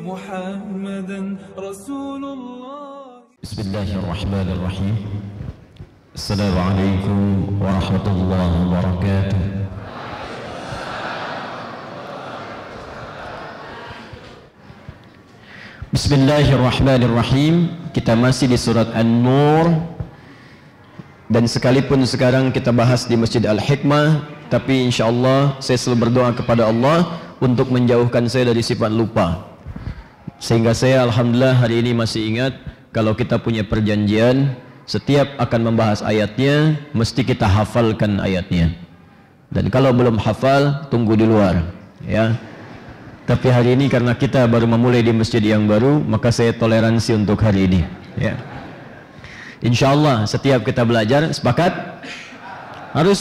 محمدا رسول الله. بسم الله الرحمن الرحيم. السلام عليكم ورحمة الله وبركاته. Bismillahirrahmanirrahim. Kita masih di surat An-Nur, dan sekalipun sekarang kita bahas di Masjid Al-Hikmah, tapi insyaallah saya selalu berdoa kepada Allah untuk menjauhkan saya dari sifat lupa, sehingga saya alhamdulillah hari ini masih ingat kalau kita punya perjanjian setiap akan membahas ayatnya mesti kita hafalkan ayatnya, dan kalau belum hafal tunggu di luar ya. Tapi hari ini karena kita baru memulai di masjid yang baru, maka saya toleransi untuk hari ini ya. Insyaallah setiap kita belajar sepakat, harus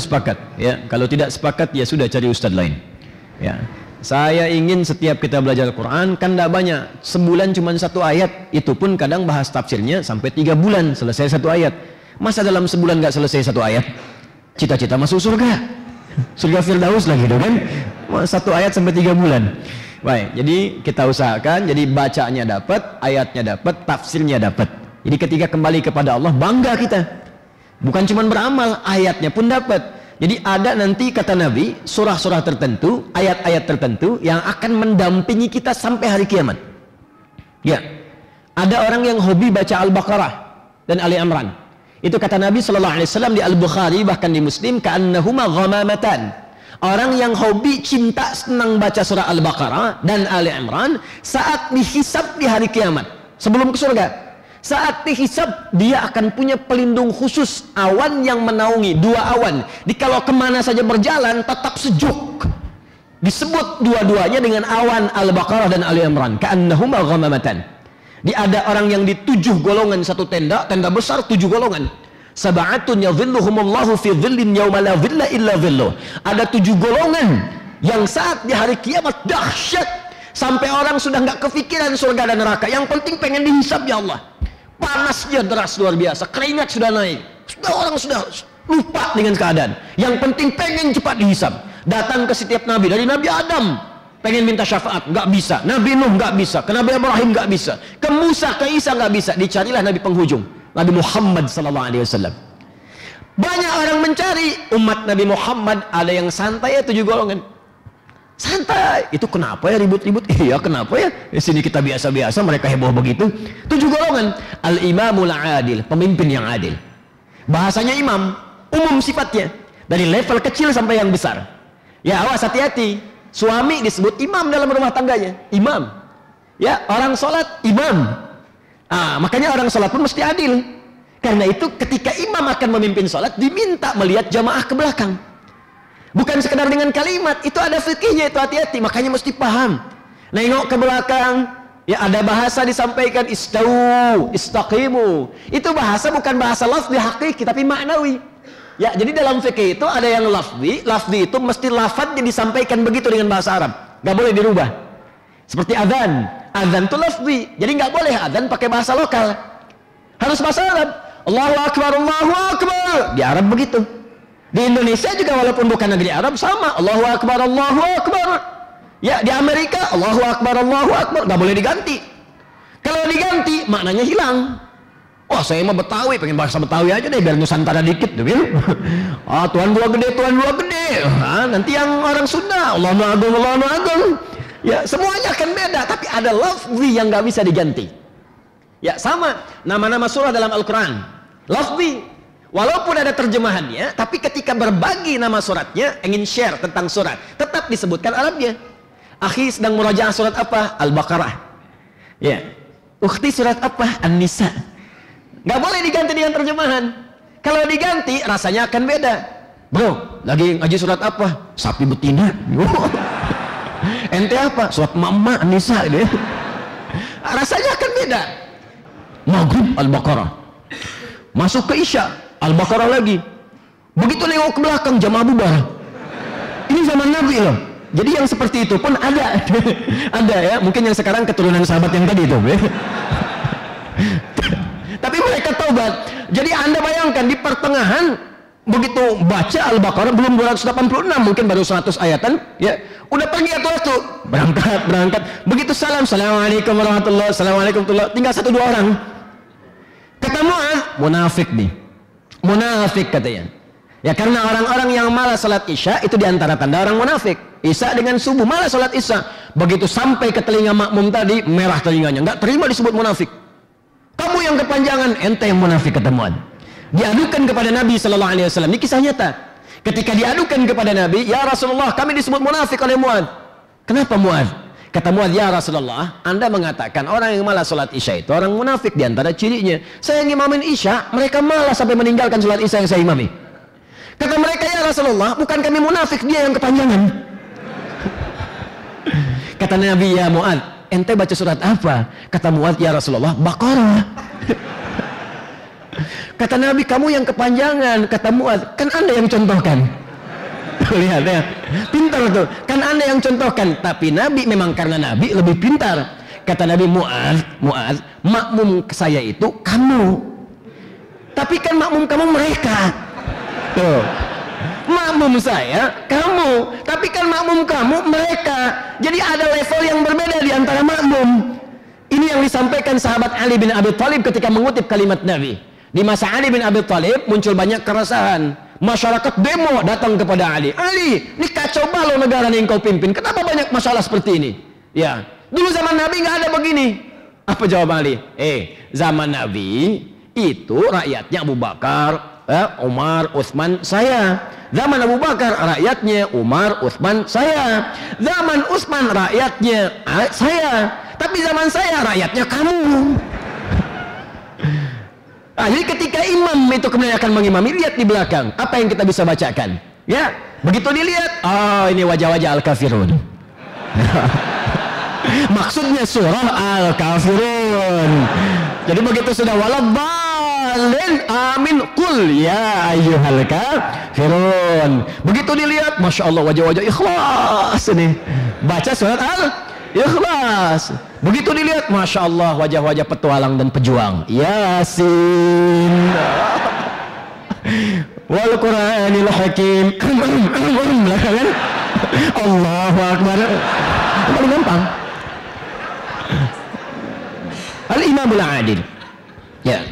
sepakat ya. Kalau tidak sepakat ya sudah, cari ustadz lain ya. Saya ingin setiap kita belajar Al-Quran kan tidak banyak, sebulan cuma satu ayat, itu pun kadang bahas tafsirnya sampai 3 bulan selesai satu ayat. Masa dalam sebulan nggak selesai satu ayat? Cita-cita masuk surga Firdaus lagi gitu kan, satu ayat sampai 3 bulan. Baik, jadi kita usahakan jadi bacanya dapat, ayatnya dapat, tafsirnya dapat. Jadi ketika kembali kepada Allah bangga kita, bukan cuma beramal, ayatnya pun dapat. Jadi ada nanti kata Nabi surah-surah tertentu, ayat-ayat tertentu yang akan mendampingi kita sampai hari kiamat ya. Ada orang yang hobi baca Al-Baqarah dan Ali Imran, itu kata Nabi SAW di Al-Bukhari bahkan di Muslim, ka'annahuma ghamamatan. Orang yang hobi cinta senang baca surah Al-Baqarah dan Ali Imran saat dihisab di hari kiamat sebelum ke surga, saat dihisab dia akan punya pelindung khusus, awan yang menaungi, 2 awan. Di kalau kemana saja berjalan tetap sejuk. Disebut dua-duanya dengan awan Al-Baqarah dan Ali Imran, ka'annahuma ghamamatan. Ada orang yang di 7 golongan satu tenda besar, 7 golongan. Sab'atun yadhilluhumullahu fi dhillin yawma la dhilla illa dhilluh. Ada 7 golongan yang saat di hari kiamat dahsyat sampai orang sudah nggak kepikiran surga dan neraka. Yang penting pengen dihisab ya Allah. Panasnya deras luar biasa, keringat sudah naik, orang sudah lupa dengan keadaan. Yang penting pengen cepat dihisab. Datang ke setiap nabi, dari Nabi Adam pengen minta syafaat, nggak bisa. Nabi Nuh nggak bisa, ke Nabi Ibrahim nggak bisa, ke Musa, ke Isa nggak bisa. Dicarilah Nabi penghujung, Nabi Muhammad SAW. Banyak orang mencari umat Nabi Muhammad, ada yang santai ya 7 golongan. Santai, itu kenapa ya ribut-ribut? Iya kenapa ya? Di sini kita biasa-biasa, mereka heboh begitu. 7 golongan. Al-imamul adil, pemimpin yang adil. Bahasanya imam, umum sifatnya, dari level kecil sampai yang besar. Ya awas, hati-hati. Suami disebut imam dalam rumah tangganya, imam. Ya, orang sholat imam. Makanya orang sholat pun mesti adil. Karena itu ketika imam akan memimpin sholat, diminta melihat jamaah ke belakang. Bukan sekedar dengan kalimat, itu ada fikihnya, itu hati-hati. Makanya mesti paham. Nengok ke belakang, ya ada bahasa disampaikan istau, istaqimu. Itu bahasa bukan bahasa lafzi hakiki, tapi maknawi. Ya, jadi dalam fikih itu ada yang lafzi itu mesti lafadznya disampaikan begitu dengan bahasa Arab, nggak boleh dirubah. Seperti adzan itu lafzi, jadi nggak boleh adzan pakai bahasa lokal, harus bahasa Arab. Allahu Akbar, Allahu Akbar. Di Arab begitu. Di Indonesia juga walaupun bukan negeri Arab sama, Allahu Akbar, Allahu Akbar. Ya, di Amerika Allahu Akbar, Allahu Akbar, nggak boleh diganti. Kalau diganti maknanya hilang. Wah, saya mah Betawi, pengen bahasa Betawi aja deh biar Nusantara dikit tuh ya. Tuhan dua gede, Tuhan dua gede. Nanti yang orang Sunda, Allahu Agung, Allahu Agung. Ya, semuanya akan beda, tapi ada lafzi yang nggak bisa diganti. Ya, sama nama-nama surah dalam Al-Quran, lafzi. Walaupun ada terjemahannya, tapi ketika berbagi nama suratnya, ingin share tentang surat, tetap disebutkan Arabnya. Akhi sedang murajaah surat apa? Al-Baqarah. Ya. Ukhti surat apa? An-Nisa. Nggak boleh diganti dengan terjemahan. Kalau diganti rasanya akan beda. Bro, lagi ngaji surat apa? Sapi betina. Ente apa? Surat Mama An-Nisa. Rasanya akan beda. Maghrib Al-Baqarah, masuk ke Isya Al-Baqarah lagi. Begitu nengok ke belakang jamaah bubar. Ini zaman Nabi loh. Jadi yang seperti itu pun ada. Ada ya, mungkin yang sekarang keturunan sahabat yang tadi itu. Tapi mereka taubat. Jadi Anda bayangkan di pertengahan Begitu baca Al-Baqarah belum 286, mungkin baru 100 ayatan, ya udah pergi waktu berangkat. Begitu salam, assalamualaikum warahmatullahi, assalamualaikum warahmatullahi, tinggal 1-2 orang. Kata Mu'adz, munafik nih, munafik katanya. Ya karena orang-orang yang malas salat isya itu diantara tanda orang munafik. Isya dengan subuh malas salat isya. Begitu sampai ke telinga makmum tadi, merah telinganya, nggak terima disebut munafik. Kamu yang kepanjangan, ente yang munafik, kata Mu'adz. Diadukan kepada Nabi sallallahu alaihi wasallam. Ini kisah nyata. Ketika diadukan kepada Nabi, ya Rasulullah, kami disebut munafik oleh Mu'adz. Kenapa Mu'adz? Kata Mu'adz, ya Rasulullah, Anda mengatakan orang yang malas salat isya itu orang munafik. Di antara cirinya, saya ngimamin isya, mereka malas sampai meninggalkan salat isya yang saya imami. Kata mereka, ya Rasulullah, bukan kami munafik, dia yang kepanjangan. Kata Nabi, ya Mu'adz, ente baca surat apa? Kata Mu'adz, ya Rasulullah, Baqarah. Kata Nabi, kamu yang kepanjangan. Kata Mu'adz, kan Anda yang contohkan. Lihat ya, pintar tuh. Kan Anda yang contohkan. Tapi Nabi memang karena Nabi lebih pintar. Kata Nabi, Mu'adz, makmum saya itu kamu. Tapi kan makmum kamu mereka. Tuh. Makmum saya kamu, tapi kan makmum kamu mereka. Jadi ada level yang berbeda di antara makmum. Ini yang disampaikan sahabat Ali bin Abi Thalib ketika mengutip kalimat Nabi. Di masa Ali bin Abi Thalib muncul banyak keresahan. Masyarakat demo datang kepada Ali. Ali, ini kacau balau negara yang kau pimpin. Kenapa banyak masalah seperti ini? Ya, dulu zaman Nabi nggak ada begini. Apa jawab Ali? Zaman Nabi itu rakyatnya Abu Bakar, Umar, Utsman, saya. Zaman Abu Bakar rakyatnya Umar, Utsman, saya. Zaman Utsman rakyatnya saya. Tapi zaman saya rakyatnya kamu. Jadi ketika imam itu kemudian akan mengimami, lihat di belakang apa yang kita bisa bacakan. Ya, begitu dilihat, oh ini wajah-wajah Al-Kafirun. Maksudnya surah Al-Kafirun. Jadi begitu sudah waladdallin amin qul ya ayyuhal kafirun. Begitu dilihat, masya Allah wajah-wajah ikhlas ini. Baca surat Al-Ikhlas. Begitu dilihat, masya Allah wajah-wajah petualang dan pejuang. Yasin. Wal Qur'anil Hakim. Belakangan. Allahu Akbar. Paling gampang. Al-Imamul Adil. Ya.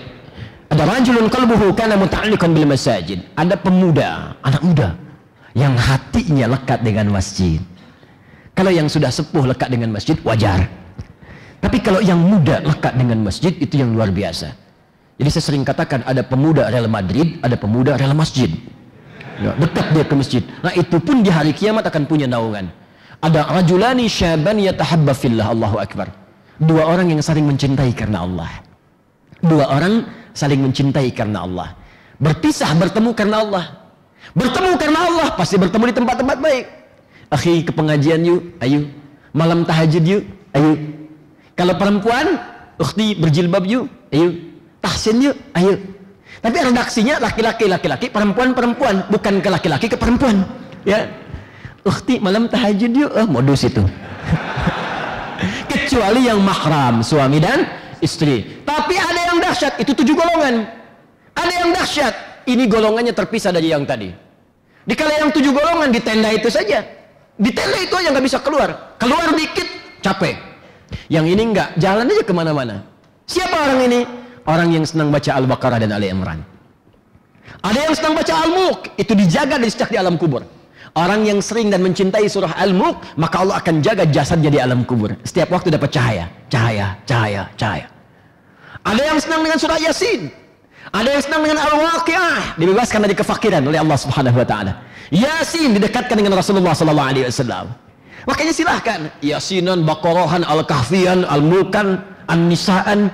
Ada rajulun qalbuhu kana muta'alliqan bil masajid. Ada pemuda, anak muda yang hatinya lekat dengan masjid. Kalau yang sudah sepuh lekat dengan masjid wajar. Tapi kalau yang muda lekat dengan masjid itu yang luar biasa. Jadi saya sering katakan ada pemuda Real Madrid, ada pemuda Real Masjid. Ya, dekat dia ke masjid. Nah itu pun di hari kiamat akan punya naungan. Ada rajulani syaban yatahabba fillah, Allahu Akbar. Dua orang yang saling mencintai karena Allah. Dua orang saling mencintai karena Allah. Berpisah bertemu karena Allah. Bertemu karena Allah, pasti bertemu di tempat-tempat baik. Akhi, ke pengajian yuk, ayo. Malam tahajud yuk, ayo. Kalau perempuan, ukhti berjilbab yuk, ayo. Tahsin yuk, ayo. Tapi redaksinya laki-laki, laki-laki, perempuan, perempuan, bukan ke laki-laki ke perempuan. Ya. Ukhti malam tahajud yuk, modus itu. Kecuali yang mahram, suami dan istri. Tapi ada yang dahsyat, itu 7 golongan. Ada yang dahsyat, ini golongannya terpisah dari yang tadi. Dikala yang 7 golongan di tenda itu saja. Di tenda itu aja nggak bisa keluar. Keluar dikit, capek. Yang ini enggak, jalan aja kemana-mana. Siapa orang ini? Orang yang senang baca Al-Baqarah dan Ali Imran. Ada yang senang baca Al-Mulk, itu dijaga dan sejak di alam kubur. Orang yang sering dan mencintai surah Al-Mulk, maka Allah akan jaga jasadnya di alam kubur. Setiap waktu dapat cahaya, cahaya, cahaya, cahaya. Ada yang senang dengan surah Yasin. Ada yang senang dengan Al-Waqi'ah, dibebaskan dari kefakiran oleh Allah Subhanahu wa taala. Yasin didekatkan dengan Rasulullah sallallahu alaihi wasallam. Makanya silahkan Yasinan, Baqarahan, Al-Kahfian, Al-Mulkan, An-Nisaan.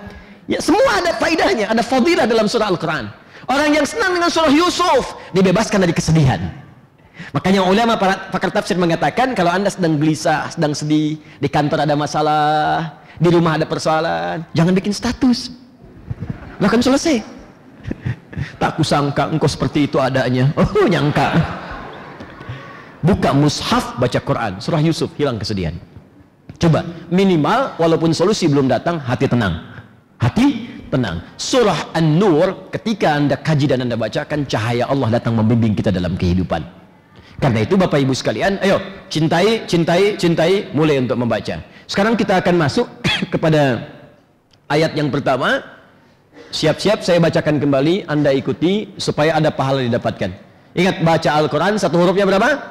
Ya, semua ada faidahnya, ada fadilah dalam surah Al-Quran. Orang yang senang dengan surah Yusuf dibebaskan dari kesedihan. Makanya ulama para pakar tafsir mengatakan kalau Anda sedang gelisah, sedang sedih, di kantor ada masalah, di rumah ada persoalan, jangan bikin status. Bahkan selesai. Tak kusangka engkau seperti itu adanya. Oh, nyangka. Buka mushaf, baca Quran, surah Yusuf, hilang kesedihan. Coba, minimal walaupun solusi belum datang, hati tenang. Hati tenang. Surah An-Nur ketika Anda kaji dan Anda bacakan, cahaya Allah datang membimbing kita dalam kehidupan. Karena itu Bapak Ibu sekalian, ayo cintai, cintai, cintai, mulai untuk membaca. Sekarang kita akan masuk kepada ayat yang pertama. Siap-siap saya bacakan kembali, Anda ikuti supaya ada pahala didapatkan. Ingat, baca Al-Quran satu hurufnya berapa?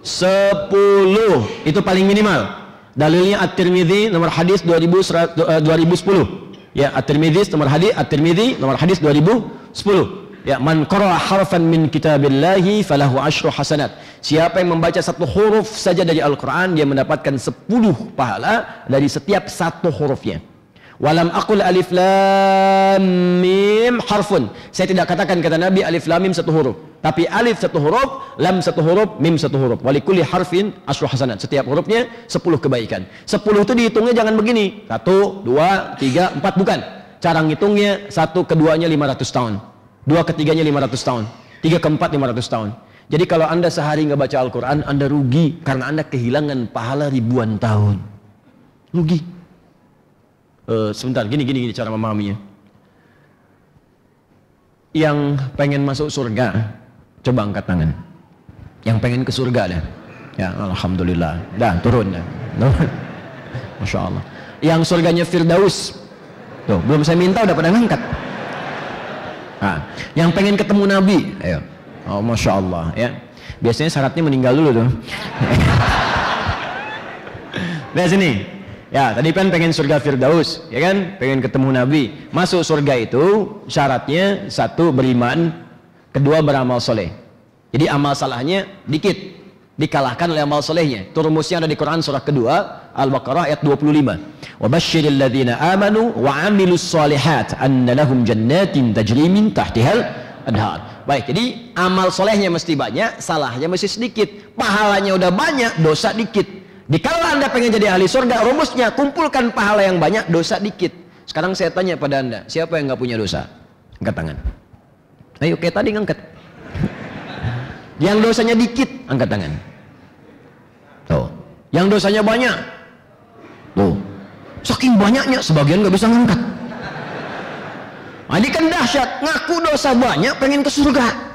10. Itu paling minimal. Dalilnya At-Tirmidzi nomor hadis 2010. Ya, At-Tirmidzi nomor hadis At-Tirmidzi nomor hadis 2010. Ya, man qara'a harfan min kitabillahi falahu asyru hasanat. Siapa yang membaca satu huruf saja dari Al-Quran, dia mendapatkan 10 pahala dari setiap satu hurufnya. Walam aqul alif lam mim harfun. Saya tidak katakan kata Nabi alif lam mim satu huruf, tapi alif satu huruf, lam satu huruf, mim satu huruf. Walikulli harfin asyru hasanat. Setiap hurufnya 10 kebaikan. 10 itu dihitungnya jangan begini. 1, 2, 3, 4, bukan. Cara ngitungnya 1 keduanya 500 tahun. 2 ketiganya 500 tahun. 3 keempat 500 tahun. Jadi kalau Anda sehari nggak baca Al-Quran, Anda rugi karena Anda kehilangan pahala ribuan tahun. Rugi. Sebentar, gini cara memahaminya. Yang pengen masuk surga, coba angkat tangan. Yang pengen ke surga dah. Ya, alhamdulillah. Dah turun dah. Masya Allah. Yang surganya Firdaus. Tuh, belum saya minta udah pada ngangkat. Nah, yang pengen ketemu Nabi, ayo. Oh, Masya Allah ya. Biasanya syaratnya meninggal dulu tuh. Lihat sini. Ya, tadi kan pengen surga Firdaus, ya kan? Pengen ketemu Nabi. Masuk surga itu syaratnya 1 beriman, 2 beramal soleh. Jadi amal salahnya dikit, dikalahkan oleh amal solehnya. Itu rumusnya ada di Quran surah kedua Al-Baqarah ayat 25. Wa basyiril ladzina amanu wa 'amilus shalihat anna lahum jannatin tajri min tahtihal anhar. Baik, jadi amal solehnya mesti banyak, salahnya mesti sedikit. Pahalanya udah banyak, dosa dikit. Kalau Anda pengen jadi ahli surga, rumusnya kumpulkan pahala yang banyak, dosa dikit. Sekarang saya tanya pada Anda, siapa yang nggak punya dosa? Angkat tangan. Ayo, kayak tadi ngangkat. Yang dosanya dikit, angkat tangan. Tuh. Yang dosanya banyak. Tuh. Saking banyaknya, sebagian nggak bisa ngangkat. Nah, ini kan dahsyat. Ngaku dosa banyak, pengen ke surga.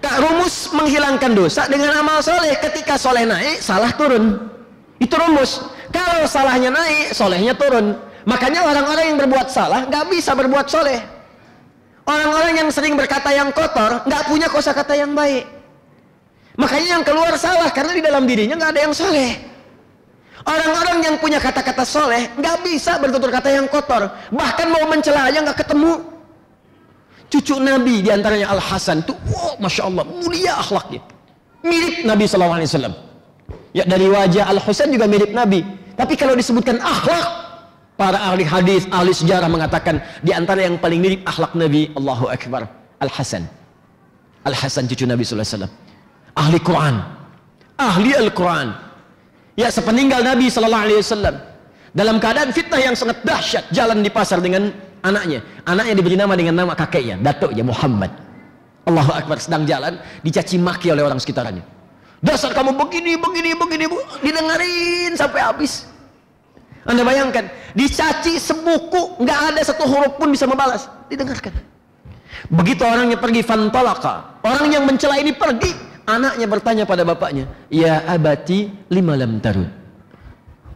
Rumus menghilangkan dosa dengan amal soleh. Ketika soleh naik, salah turun. Itu rumus. Kalau salahnya naik, solehnya turun. Makanya orang-orang yang berbuat salah nggak bisa berbuat soleh. Orang-orang yang sering berkata yang kotor nggak punya kosakata yang baik. Makanya yang keluar salah karena di dalam dirinya nggak ada yang soleh. Orang-orang yang punya kata-kata soleh nggak bisa bertutur kata yang kotor. Bahkan mau mencela aja nggak ketemu. Cucu Nabi diantaranya Al-Hasan itu, wow, Masya Allah, mulia akhlaknya, mirip Nabi SAW. Ya, dari wajah Al-Husain juga mirip Nabi. Tapi kalau disebutkan akhlak, para ahli hadis, ahli sejarah mengatakan diantara yang paling mirip akhlak Nabi, Allahu Akbar, Al-Hasan. Al-Hasan cucu Nabi SAW, ahli Quran, ahli Al-Quran. Ya, sepeninggal Nabi SAW, dalam keadaan fitnah yang sangat dahsyat, jalan di pasar dengan anaknya diberi nama dengan nama kakeknya, datuknya Muhammad. Allahu Akbar, sedang jalan dicaci maki oleh orang sekitarnya. Dasar kamu begini, didengarin sampai habis. Anda bayangkan, dicaci sebuku, nggak ada satu huruf pun bisa membalas, didengarkan. Begitu orangnya pergi, fantalaka, orang yang mencela ini pergi, anaknya bertanya pada bapaknya, ya abati lima lam tarud.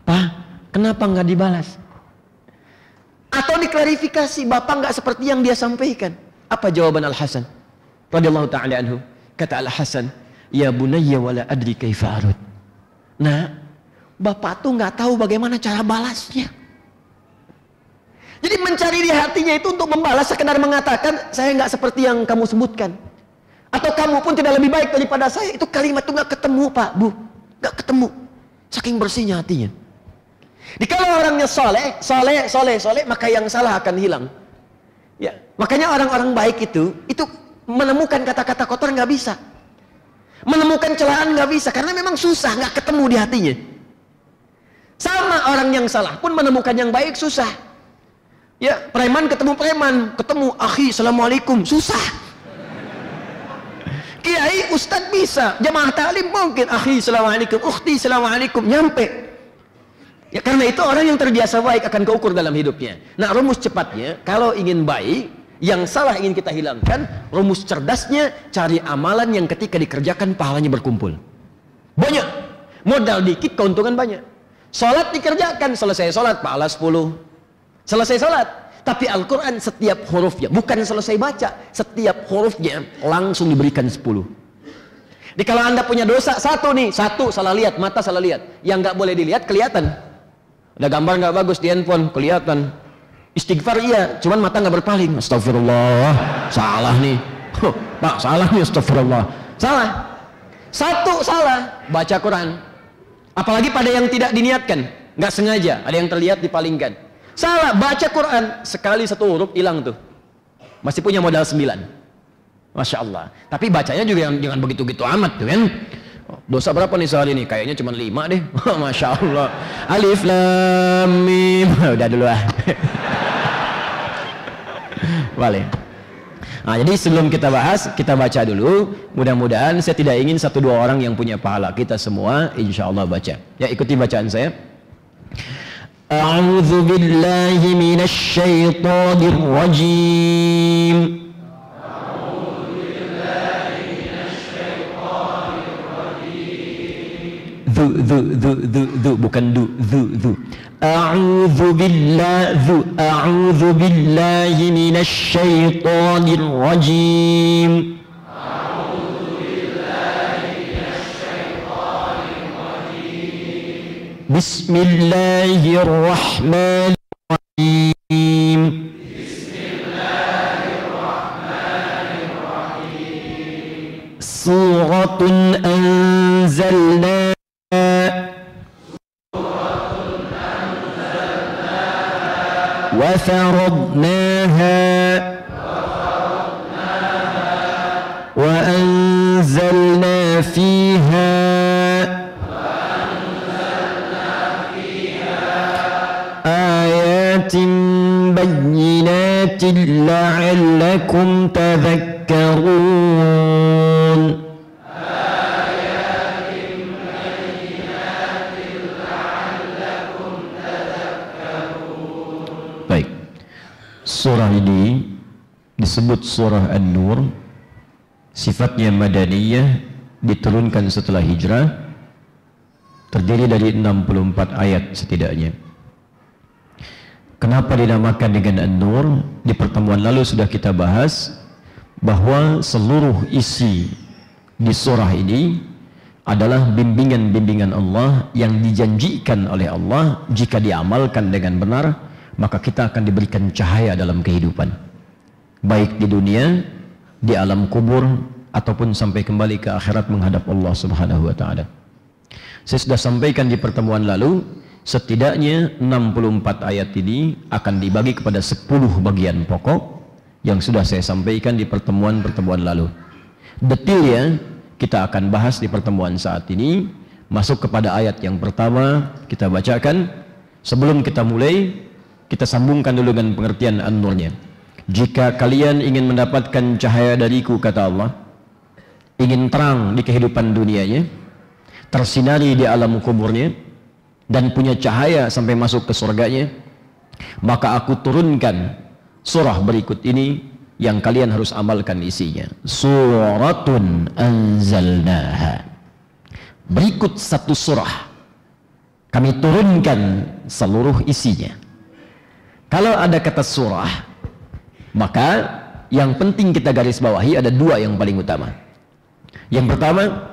Pak, kenapa nggak dibalas? Atau diklarifikasi, bapak nggak seperti yang dia sampaikan. Apa jawaban Al-Hasan radhiyallahu ta'ala anhu? Kata Al-Hasan, ya bunayya wala adri kaifa arud. Nah, bapak tuh nggak tahu bagaimana cara balasnya. Jadi mencari di hatinya itu untuk membalas, sekedar mengatakan saya nggak seperti yang kamu sebutkan, atau kamu pun tidak lebih baik daripada saya. Itu kalimat tuh nggak ketemu, Pak, Bu, nggak ketemu. Saking bersihnya hatinya. Kalau orangnya soleh, maka yang salah akan hilang. Ya, makanya orang-orang baik itu menemukan kata-kata kotor nggak bisa, menemukan celaan nggak bisa, karena memang susah, nggak ketemu di hatinya. Sama orang yang salah pun menemukan yang baik susah. Ya, preman ketemu akhi, assalamualaikum, susah. Kiai, ustadz bisa, jamaah ta'lim mungkin, akhi, assalamualaikum, ukhti, assalamualaikum, nyampe. Ya karena itu orang yang terbiasa baik akan keukur dalam hidupnya. Nah, rumus cepatnya kalau ingin baik, yang salah ingin kita hilangkan, rumus cerdasnya cari amalan yang ketika dikerjakan pahalanya berkumpul. Banyak. Modal dikit keuntungan banyak. Salat dikerjakan, selesai salat pahala 10. Selesai salat. Tapi Al-Quran setiap hurufnya, bukan selesai baca, setiap hurufnya langsung diberikan 10. Jadi kalau Anda punya dosa satu salah lihat, mata salah lihat. Yang nggak boleh dilihat kelihatan. Ada gambar nggak bagus di handphone, kelihatan. Istighfar iya, cuman mata nggak berpaling. Astagfirullah, salah nih. Pak, salah nih, astagfirullah. Salah. Satu salah, baca Quran. Apalagi pada yang tidak diniatkan, nggak sengaja, ada yang terlihat dipalingkan. Salah, baca Quran, sekali satu huruf hilang tuh. Masih punya modal 9. Masya Allah. Tapi bacanya juga jangan begitu-gitu amat tuh kan. Dosa berapa nih sehari ini? Kayaknya cuma 5 deh. Masya Allah. Alif Lam Mim. Udah dulu ah. Boleh. Nah, jadi sebelum kita bahas, kita baca dulu. Mudah-mudahan saya tidak ingin 1-2 orang yang punya pahala. Kita semua insya Allah baca. Ya, ikuti bacaan saya. A'udzu billahi minasy syaithanir rajim. Zu bukan du. A'udzu billahi minasy syaithanir rajim. Bismillahirrahmanirrahim. Suratun anzalna وفرضناها وأنزلنا فيها آيات بينات لعلكم تذكرون. Surah ini disebut surah An-Nur, sifatnya madaniyah, diturunkan setelah hijrah, terdiri dari 64 ayat setidaknya. Kenapa dinamakan dengan An-Nur? Di pertemuan lalu sudah kita bahas bahwa seluruh isi di surah ini adalah bimbingan-bimbingan Allah yang dijanjikan oleh Allah. Jika diamalkan dengan benar, maka kita akan diberikan cahaya dalam kehidupan, baik di dunia, di alam kubur, ataupun sampai kembali ke akhirat menghadap Allah Subhanahu wa ta'ala. Saya sudah sampaikan di pertemuan lalu, setidaknya 64 ayat ini akan dibagi kepada 10 bagian pokok yang sudah saya sampaikan di pertemuan-pertemuan lalu. Detailnya kita akan bahas di pertemuan saat ini. Masuk kepada ayat yang pertama, kita bacakan. Sebelum kita mulai, kita sambungkan dulu dengan pengertian An-Nurnya. Jika kalian ingin mendapatkan cahaya dariku, kata Allah, ingin terang di kehidupan dunianya, tersinari di alam kuburnya, dan punya cahaya sampai masuk ke surganya, maka aku turunkan surah berikut ini yang kalian harus amalkan isinya. Suratun anzalnaha. Berikut satu surah, kami turunkan seluruh isinya. Kalau ada kata surah, maka yang penting kita garis bawahi ada 2 yang paling utama. Yang pertama,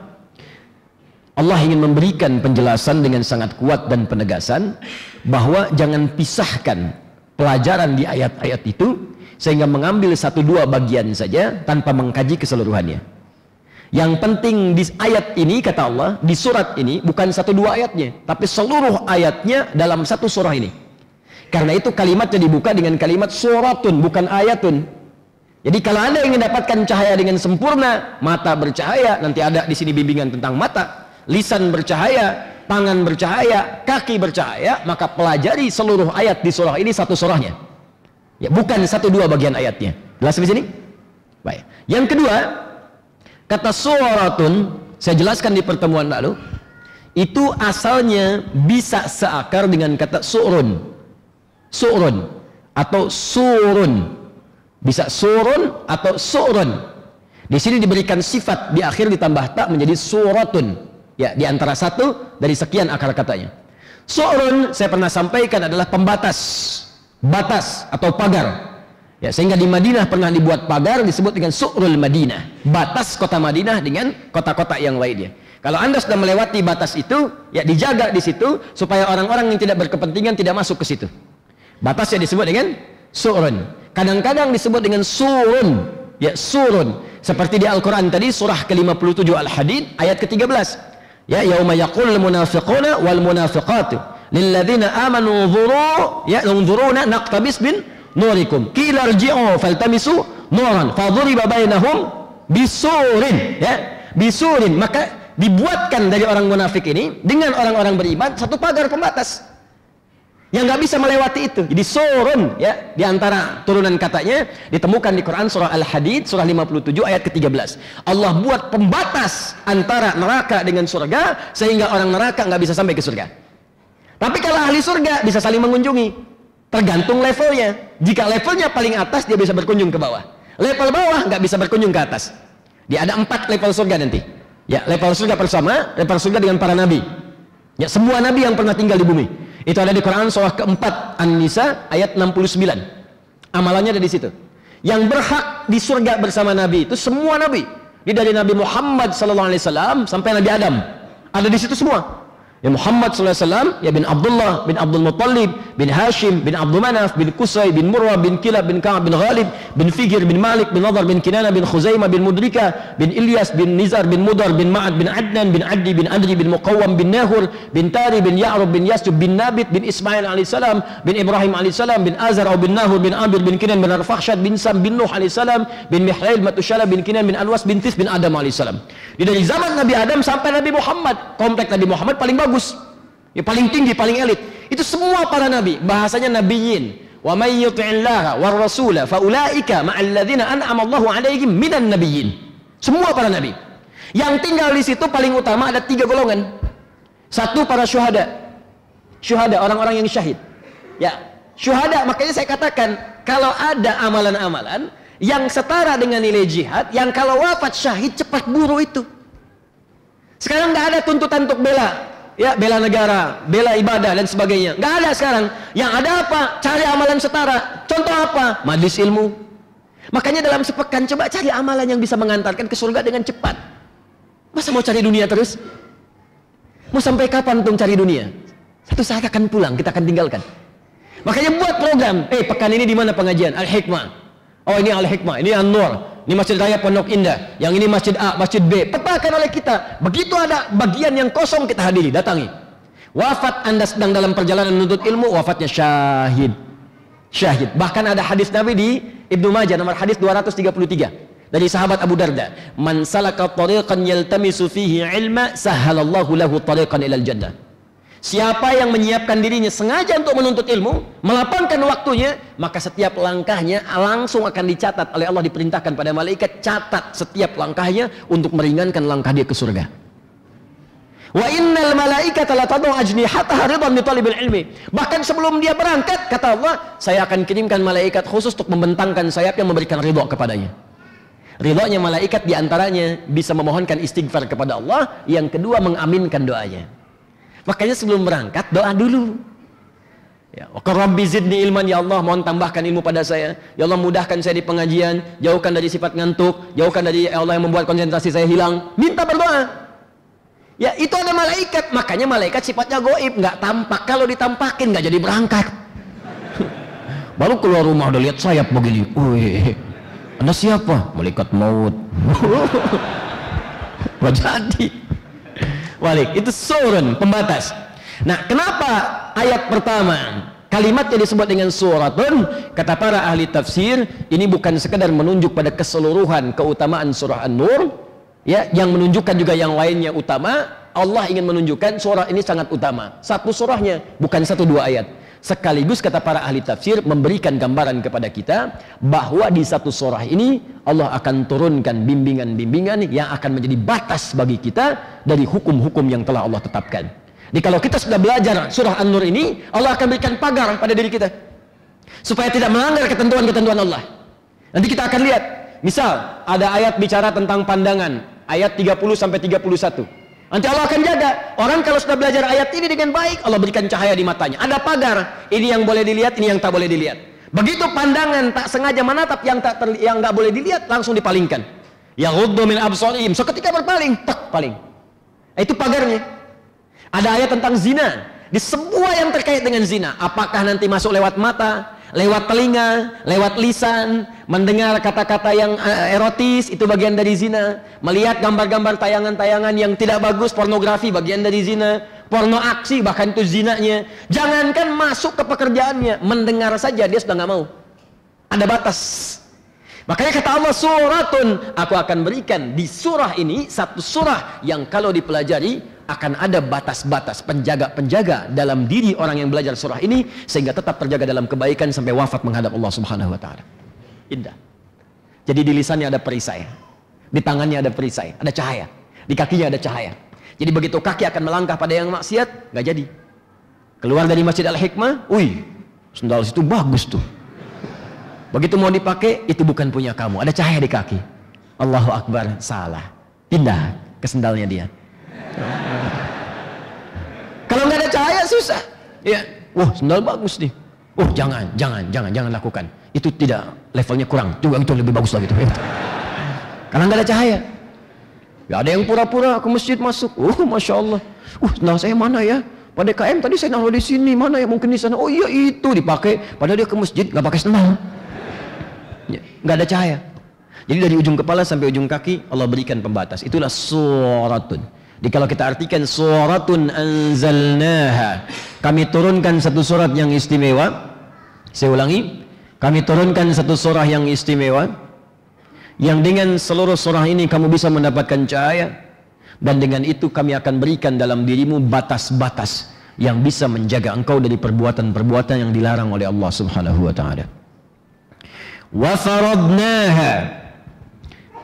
Allah ingin memberikan penjelasan dengan sangat kuat dan penegasan bahwa jangan pisahkan pelajaran di ayat-ayat itu sehingga mengambil 1-2 bagian saja tanpa mengkaji keseluruhannya. Yang penting di ayat ini, kata Allah, di surat ini bukan 1-2 ayatnya, tapi seluruh ayatnya dalam satu surah ini. Karena itu kalimatnya dibuka dengan kalimat suratun, bukan ayatun. Jadi kalau Anda ingin mendapatkan cahaya dengan sempurna, mata bercahaya, nanti ada di sini bimbingan tentang mata, lisan bercahaya, tangan bercahaya, kaki bercahaya, maka pelajari seluruh ayat di surah ini satu surahnya. Ya, bukan 1-2 bagian ayatnya. Jelas di sini? Baik. Yang kedua, kata suratun, saya jelaskan di pertemuan lalu, itu asalnya bisa seakar dengan kata su'run. Su'run atau surun. Bisa surun atau su'run. Di sini diberikan sifat, di akhir ditambah tak menjadi suratun. Ya, di antara satu dari sekian akar katanya. Su'run saya pernah sampaikan adalah pembatas, batas atau pagar. Ya, sehingga di Madinah pernah dibuat pagar disebut dengan Su'rul Madinah. Batas kota Madinah dengan kota-kota yang lainnya. Kalau Anda sudah melewati batas itu, ya dijaga di situ supaya orang-orang yang tidak berkepentingan tidak masuk ke situ. Batasnya disebut dengan surun. Kadang-kadang disebut dengan surun, ya surun. Seperti di Al-Quran tadi surah ke-57 Al-Hadid ayat ke-13. Ya, yauma yaqul munafiquna wal munafiqatu lilladzina amanu unzuru ya unzuruna naqtabis bin nurikum qila irji'u faltamisu nuran fadhuriba bainahum bisurin, ya bisurin. Maka dibuatkan dari orang munafik ini dengan orang-orang beriman satu pagar pembatas yang nggak bisa melewati itu. Jadi surun, ya, di antara turunan katanya ditemukan di Quran surah Al-Hadid surah 57 ayat ke-13. Allah buat pembatas antara neraka dengan surga sehingga orang neraka nggak bisa sampai ke surga. Tapi kalau ahli surga bisa saling mengunjungi, tergantung levelnya. Jika levelnya paling atas dia bisa berkunjung ke bawah. Level bawah nggak bisa berkunjung ke atas. Dia ada 4 level surga nanti. Ya, level surga pertama, level surga dengan para nabi. Ya, semua nabi yang pernah tinggal di bumi. Itu ada di Quran surah keempat An-Nisa ayat 69. Amalannya ada di situ. Yang berhak di surga bersama nabi itu semua nabi. Dari Nabi Muhammad sallallahu alaihi wasallam sampai Nabi Adam. Ada di situ semua. Ya Muhammad sallallahu alaihi wasallam, ya bin Abdullah, bin Abdul Muttalib, bin Hashim, bin Abdul Manaf, bin Qusay, bin Murrah, bin Kilab, bin Ka'ab, bin Ghalib, bin Figir, bin Malik, bin Nadar, bin Kinana, bin Khuzaimah, bin Mudrika, bin Ilyas, bin Nizar, bin Mudar, bin Ma'ad, bin Adnan, bin Addi, bin Adri, bin Muqawwam, bin Nahur, bin Tari, bin Ya'rub, bin Yasub, bin Nabit, bin Ismail alaihissalam, bin Ibrahim alaihissalam, bin Azar, bin Nahur, bin Amir, bin Kinan, bin Arfakhshad, bin Sam, bin Nuh alaihissalam, bin Mihlail, Matushala, bin Kinan, bin Anwas, bin Tis, bin Adam alaihissalam. Dari zaman Nabi Adam sampai Nabi Muhammad, komplek Nabi Muhammad paling bagus. Ya, paling tinggi, paling elit. Itu semua para nabi. Bahasanya nabiyyin. Wa may yuti'illaha war rasula fa ulaika ma'al ladzina an'ama Allahu 'alaihim minan nabiyyin. Semua para nabi. Yang tinggal di situ paling utama ada 3 golongan. Satu, para syuhada. Syuhada, orang-orang yang syahid. Ya, syuhada, makanya saya katakan kalau ada amalan-amalan yang setara dengan nilai jihad, yang kalau wafat syahid cepat buru itu. Sekarang nggak ada tuntutan untuk bela. Ya, bela negara, bela ibadah dan sebagainya. Nggak ada sekarang. Yang ada apa? Cari amalan setara. Contoh apa? Majlis ilmu. Makanya dalam sepekan coba cari amalan yang bisa mengantarkan ke surga dengan cepat. Masa mau cari dunia terus? Mau sampai kapan tuh cari dunia? Satu saat akan pulang, kita akan tinggalkan. Makanya buat program. Pekan ini di mana pengajian? Al-Hikmah. Oh, ini Al-Hikmah, ini An-Nur. Ini Masjid Raya Pondok Indah, yang ini Masjid A, Masjid B. Petakan oleh kita. Begitu ada bagian yang kosong kita hadiri, datangi. Wafat Anda sedang dalam perjalanan menuntut ilmu, wafatnya syahid. Syahid. Bahkan ada hadis Nabi di Ibnu Majah nomor hadis 233 dari sahabat Abu Darda. Man salaka tariqan yaltamisu fihi ilma, sahhalallahu lahu tariqan ilal jannah. Siapa yang menyiapkan dirinya sengaja untuk menuntut ilmu, melapangkan waktunya, maka setiap langkahnya langsung akan dicatat oleh Allah, diperintahkan pada malaikat, catat setiap langkahnya untuk meringankan langkah dia ke surga. Wa innal malaikata la tad'u ajnihataha ridwan li talibil ilmi. Bahkan sebelum dia berangkat, kata Allah, saya akan kirimkan malaikat khusus untuk membentangkan sayapnya, memberikan ridha kepadanya. Ridhonya malaikat diantaranya bisa memohonkan istighfar kepada Allah, yang kedua mengaminkan doanya. Makanya sebelum berangkat doa dulu. Ya, Rabbi zidni ilman, ya Allah mohon tambahkan ilmu pada saya. Ya Allah mudahkan saya di pengajian, jauhkan dari sifat ngantuk, jauhkan dari ya Allah yang membuat konsentrasi saya hilang. Minta berdoa. Ya, itu ada malaikat. Makanya malaikat sifatnya goib, nggak tampak. Kalau ditampakin nggak jadi berangkat. Baru keluar rumah udah lihat sayap begini. Wih, Anda siapa? Malaikat maut. Nggak jadi. Walik, itu surun, pembatas. Nah, kenapa ayat pertama kalimatnya disebut dengan suratun? Kata para ahli tafsir, ini bukan sekedar menunjuk pada keseluruhan keutamaan surah An-Nur, ya, yang menunjukkan juga yang lainnya utama. Allah ingin menunjukkan surah ini sangat utama. Satu surahnya, bukan 1-2 ayat. Sekaligus kata para ahli tafsir memberikan gambaran kepada kita bahwa di satu surah ini Allah akan turunkan bimbingan-bimbingan yang akan menjadi batas bagi kita dari hukum-hukum yang telah Allah tetapkan. Jadi kalau kita sudah belajar surah An-Nur ini, Allah akan berikan pagar pada diri kita supaya tidak melanggar ketentuan-ketentuan Allah. Nanti kita akan lihat, misal ada ayat bicara tentang pandangan, ayat 30 sampai 31. Nanti Allah akan jaga. Orang kalau sudah belajar ayat ini dengan baik, Allah berikan cahaya di matanya. Ada pagar. Ini yang boleh dilihat, ini yang tak boleh dilihat. Begitu pandangan tak sengaja menatap yang nggak boleh dilihat, langsung dipalingkan. Yaghuddu min absarihim. Seketika berpaling, tak paling. Itu pagarnya. Ada ayat tentang zina. Di semua yang terkait dengan zina, apakah nanti masuk lewat mata, lewat telinga, lewat lisan, mendengar kata-kata yang erotis, itu bagian dari zina. Melihat gambar-gambar tayangan-tayangan yang tidak bagus, pornografi, bagian dari zina. Porno aksi, bahkan itu zinanya. Jangankan masuk ke pekerjaannya, mendengar saja dia sudah nggak mau. Ada batas. Makanya kata Allah, suratun, aku akan berikan di surah ini satu surah yang kalau dipelajari akan ada batas-batas, penjaga-penjaga dalam diri orang yang belajar surah ini sehingga tetap terjaga dalam kebaikan sampai wafat menghadap Allah Subhanahu wa taala. Indah. Jadi di lisannya ada perisai, di tangannya ada perisai, ada cahaya, di kakinya ada cahaya. Jadi begitu kaki akan melangkah pada yang maksiat, nggak jadi. Keluar dari Masjid Al-Hikmah, wih, sendal situ bagus tuh. Begitu mau dipakai, itu bukan punya kamu, ada cahaya di kaki. Allahu Akbar, salah. Pindah ke sendalnya dia. Kalau nggak ada cahaya susah. Ya, wah sendal bagus nih. Oh jangan lakukan. Itu tidak, levelnya kurang. Coba itu lebih bagus lagi tuh. Karena nggak ada cahaya. Gak ada yang pura-pura ke masjid masuk. Oh masya Allah. Sendal saya mana ya? Pada KM tadi saya naruh di sini. Mana ya? Mungkin di sana. Oh iya itu dipakai. Padahal dia ke masjid nggak pakai sendal. Ya, nggak ada cahaya. Jadi dari ujung kepala sampai ujung kaki Allah berikan pembatas. Itulah suratun. Jadi kalau kita artikan suratun anzalnaha, kami turunkan satu surat yang istimewa. Saya ulangi, kami turunkan satu surah yang istimewa, yang dengan seluruh surah ini kamu bisa mendapatkan cahaya, dan dengan itu kami akan berikan dalam dirimu batas-batas yang bisa menjaga engkau dari perbuatan-perbuatan yang dilarang oleh Allah Subhanahu wa taala. Wa faradnaha.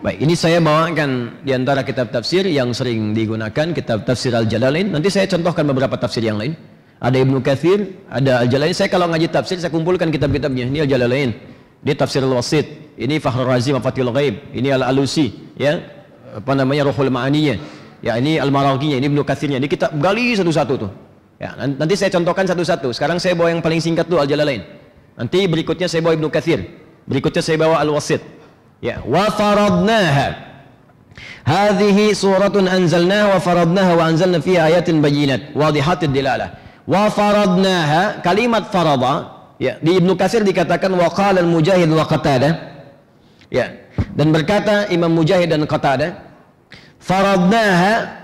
Baik, ini saya bawakan di antara kitab tafsir yang sering digunakan, kitab tafsir Al-Jalalain. Nanti saya contohkan beberapa tafsir yang lain. Ada Ibnu Katsir, ada Al-Jalalain. Saya kalau ngaji tafsir, saya kumpulkan kitab-kitabnya. Ini Al-Jalalain, ini Tafsir Al-Wasit, ini Fakhrul Razi Mafathul Ghaib, ini Al-Alusi, ya, apa namanya, Ruhul Ma'aniyah, ya, ini Al-Maraghiyah, ini Ibnu Katsirnya. Ini kita gali satu-satu tuh. Ya, nanti saya contohkan satu-satu. Sekarang saya bawa yang paling singkat tuh Al-Jalalain. Nanti berikutnya saya bawa Ibnu Katsir. Berikutnya saya bawa Al-Wasit. Ya, wa faradnaha. Hadhihi suratun anzalnaha wa faradnaha wa anzalna fiha ayatin bayyinat wadihatid dilalah. Wa faradnaha, kalimat farada, ya, di Ibnu Katsir dikatakan wa qala al-Mujahid wa Qatadah. Ya, dan berkata Imam Mujahid dan Qatadah, faradnaha,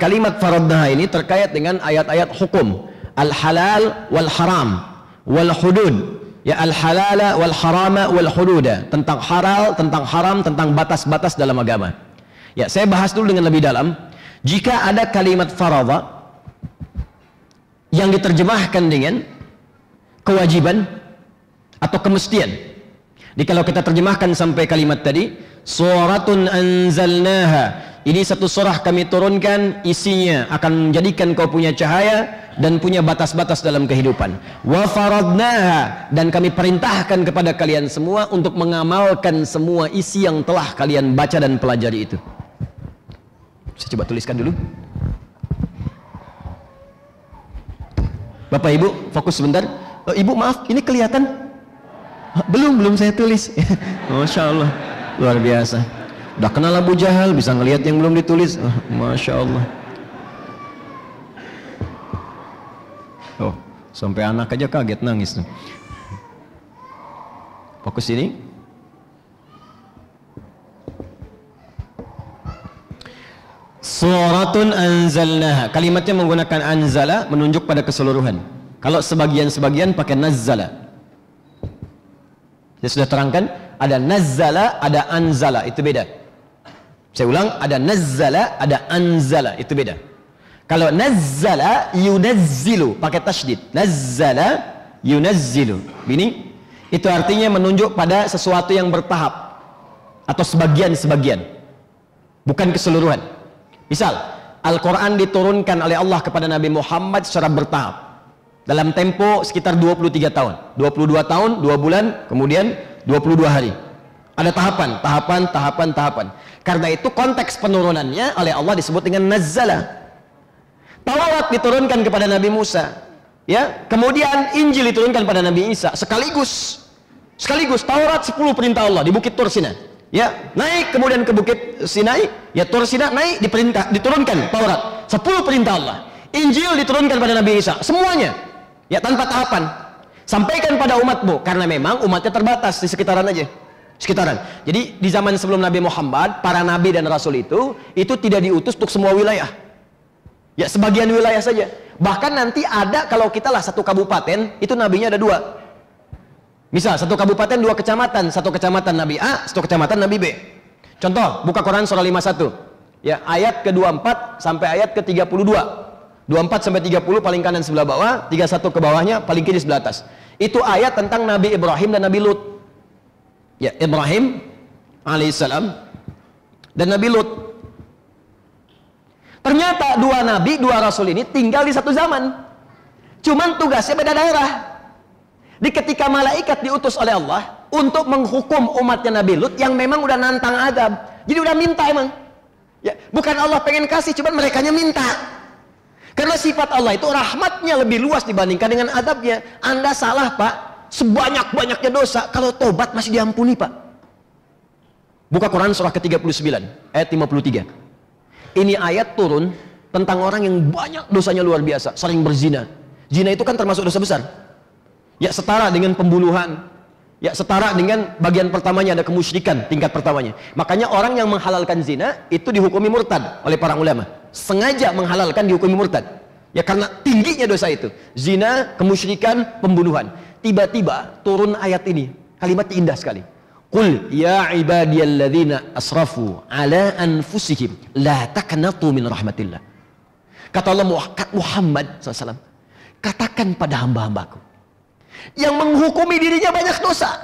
kalimat faradnaha ini terkait dengan ayat-ayat hukum, al-halal wal haram wal hudud. Ya, al-halala wal harama wal hududa, tentang halal, tentang haram, tentang batas-batas dalam agama. Ya, saya bahas dulu dengan lebih dalam. Jika ada kalimat faradha yang diterjemahkan dengan kewajiban atau kemestian. Jadi kalau kita terjemahkan sampai kalimat tadi, suratun anzalnaha, ini satu surah kami turunkan, isinya akan menjadikan kau punya cahaya dan punya batas-batas dalam kehidupan. Wa faradnaha, dan kami perintahkan kepada kalian semua untuk mengamalkan semua isi yang telah kalian baca dan pelajari itu. Saya coba tuliskan dulu. Bapak Ibu, fokus sebentar. Ibu maaf, ini kelihatan? Belum saya tulis. Masya Allah, luar biasa. Udah kenal Abu Jahal, bisa ngelihat yang belum ditulis. Masya Allah. Oh, sampai anak aja kaget nangis. Fokus ini. Suratun anzalnaha. Kalimatnya menggunakan anzala, menunjuk pada keseluruhan. Kalau sebagian-sebagian pakai nazzala. Saya sudah terangkan, ada nazzala, ada anzala, itu beda. Saya ulang, ada nazzala, ada anzala, itu beda. Kalau nazzala yunazzilu pakai tasydid. Nazzala yunazzilu. Ini itu artinya menunjuk pada sesuatu yang bertahap atau sebagian-sebagian. Bukan keseluruhan. Misal, Al-Qur'an diturunkan oleh Allah kepada Nabi Muhammad secara bertahap. Dalam tempo sekitar 23 tahun. 22 tahun, 2 bulan, kemudian 22 hari. Ada tahapan. Karena itu konteks penurunannya oleh Allah disebut dengan nazzala. Taurat diturunkan kepada Nabi Musa, ya. Kemudian Injil diturunkan pada Nabi Isa sekaligus Taurat 10 perintah Allah di Bukit Tur Sinai, ya. Naik kemudian ke Bukit Sinai, ya, Tur Sinai naik diturunkan Taurat 10 perintah Allah. Injil diturunkan pada Nabi Isa, semuanya, ya, tanpa tahapan. Sampaikan pada umatmu, karena memang umatnya terbatas di sekitaran. Jadi di zaman sebelum Nabi Muhammad, para nabi dan rasul itu tidak diutus untuk semua wilayah. Ya, sebagian wilayah saja. Bahkan nanti ada, kalau kita lah satu kabupaten, itu nabinya ada 2. Misal satu kabupaten 2 kecamatan, satu kecamatan Nabi A, satu kecamatan Nabi B. Contoh, buka Quran surah 51. Ya, ayat ke-24 sampai ayat ke-32. 24 sampai 30 paling kanan sebelah bawah, 31 ke bawahnya, paling kiri sebelah atas. Itu ayat tentang Nabi Ibrahim dan Nabi Lut. Ya, Ibrahim alaihissalam dan Nabi Lut. Ternyata 2 nabi, 2 rasul ini tinggal di satu zaman. Cuman tugasnya beda daerah. Di ketika malaikat diutus oleh Allah untuk menghukum umatnya Nabi Lut yang memang udah nantang azab. Jadi udah minta emang. Ya, bukan Allah pengen kasih, cuman merekanya minta. Karena sifat Allah itu rahmatnya lebih luas dibandingkan dengan azabnya. Anda salah, Pak. Sebanyak-banyaknya dosa, kalau tobat masih diampuni, Pak. Buka Quran surah ke-39 ayat 53. Ini ayat turun tentang orang yang banyak dosanya luar biasa, sering berzina. Zina itu kan termasuk dosa besar. Ya, setara dengan pembunuhan. Ya, setara dengan bagian pertamanya ada kemusyrikan, tingkat pertamanya. Makanya orang yang menghalalkan zina itu dihukumi murtad oleh para ulama. Sengaja menghalalkan dihukumi murtad. Ya, karena tingginya dosa itu. Zina, kemusyrikan, pembunuhan. Tiba-tiba turun ayat ini. Kalimatnya indah sekali. Qul ya ibadiyalladzina asrafu ala anfusihim la taqnatu min rahmatillah. Kata Allah Muhammad SAW, katakan pada hamba-hambaku yang menghukumi dirinya banyak dosa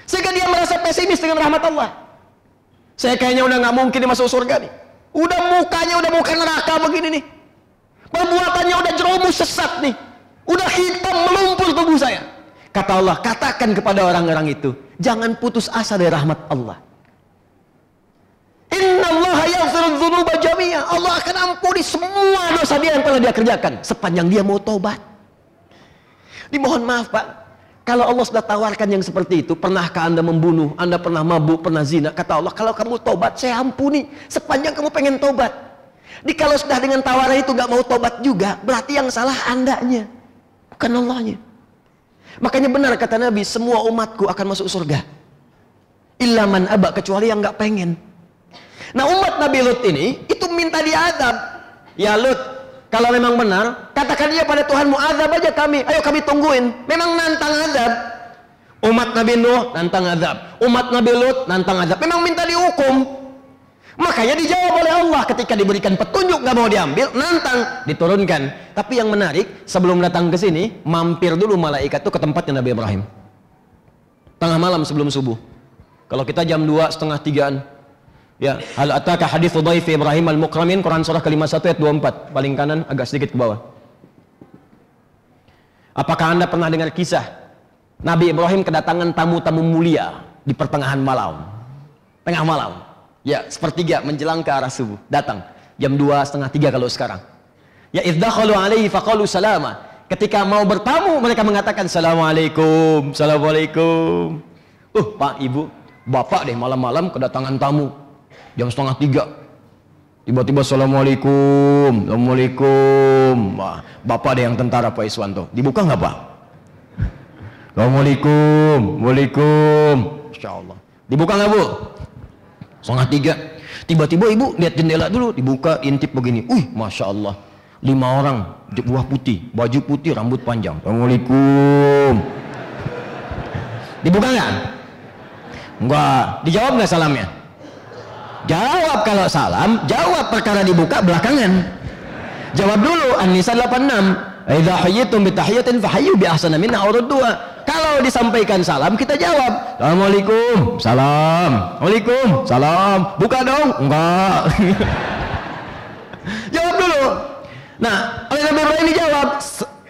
sehingga dia merasa pesimis dengan rahmat Allah. Saya kayaknya udah nggak mungkin dia masuk surga nih. Mukanya udah muka neraka begini nih. Perbuatannya udah jerumus sesat nih. Udah hitam melumpur tubuh saya. Kata Allah, katakan kepada orang-orang itu, jangan putus asa dari rahmat Allah. Innallaha yaghfiru dzunuba jami'a. Allah akan ampuni semua dosa dia yang telah dia kerjakan sepanjang dia mau tobat. Dimohon maaf, Pak. Kalau Allah sudah tawarkan yang seperti itu, pernahkah Anda membunuh, Anda pernah mabuk, pernah zina? Kata Allah, kalau kamu tobat, saya ampuni sepanjang kamu pengen tobat. Kalau sudah dengan tawaran itu nggak mau tobat juga, berarti yang salah Andanya, bukan Allahnya. Makanya benar kata Nabi, semua umatku akan masuk surga. Illa man aba, kecuali yang nggak pengen. Nah, umat Nabi Lut ini itu minta diazab. Ya Lut, kalau memang benar, katakan dia pada Tuhanmu, azab aja kami. Ayo kami tungguin. Memang nantang azab. Umat Nabi Nuh nantang azab. Umat Nabi Lut nantang azab. Memang minta dihukum. Makanya dijawab oleh Allah ketika diberikan petunjuk nggak mau diambil, nantang, diturunkan. Tapi yang menarik, sebelum datang ke sini, mampir dulu malaikat itu ke tempatnya Nabi Ibrahim. Tengah malam sebelum subuh. Kalau kita jam 2, setengah 3-an. Ya, hal ataka haditsu dhaifi Ibrahim al-Mukramin, Quran surah ke-51 ayat 24, paling kanan agak sedikit ke bawah. Apakah Anda pernah dengar kisah Nabi Ibrahim kedatangan tamu-tamu mulia di pertengahan malam? Tengah malam. Ya, sepertiga menjelang ke arah subuh. Datang jam 2, setengah 3 kalau sekarang. Ya, idzakhalu alaihi faqalu salama. Ketika mau bertamu, mereka mengatakan assalamualaikum, assalamualaikum. Pak, Ibu, Bapak deh malam-malam kedatangan tamu. Jam setengah 3. Tiba-tiba assalamualaikum, assalamualaikum. Wah, Bapak deh yang tentara Pak Iswanto. Dibuka nggak, Pak? Assalamualaikum, waalaikum. Insyaallah. Dibuka nggak, Bu? Setengah 3. Tiba-tiba Ibu lihat jendela dulu, dibuka, intip begini. Masya Allah, 5 orang, buah putih, baju putih, rambut panjang. Assalamualaikum. Dibuka nggak? Enggak. Dijawab nggak salamnya? Jawab kalau salam, jawab perkara dibuka belakangan. Jawab dulu. An-Nisa 86. Idza hayyitum bi tahiyatin fahayyu bi ahsana minha aw rudduha. Kalau disampaikan salam kita jawab. Assalamualaikum. Salam. Waalaikum. Salam. Buka dong. Enggak. Jawab dulu. Nah, oleh Nabi Ibrahim dijawab.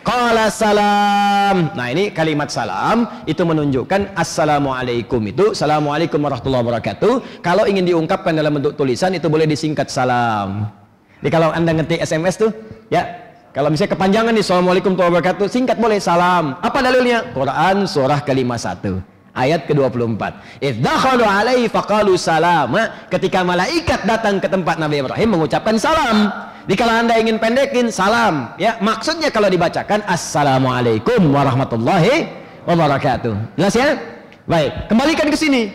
Qala salam. Nah, ini kalimat salam itu menunjukkan assalamualaikum itu assalamualaikum warahmatullahi wabarakatuh. Kalau ingin diungkapkan dalam bentuk tulisan itu boleh disingkat salam. Jadi kalau Anda ngetik SMS tuh, ya, kalau misalnya kepanjangan nih assalamualaikum warahmatullahi wabarakatuh, singkat boleh salam. Apa dalilnya? Quran surah ke-51 ayat ke-24. Idz dakhalu alaihi faqalu salama. Ketika malaikat datang ke tempat Nabi Ibrahim mengucapkan salam. Jadi kalau Anda ingin pendekin salam, ya maksudnya kalau dibacakan assalamualaikum warahmatullahi wabarakatuh. Jelas ya? Baik, kembalikan ke sini.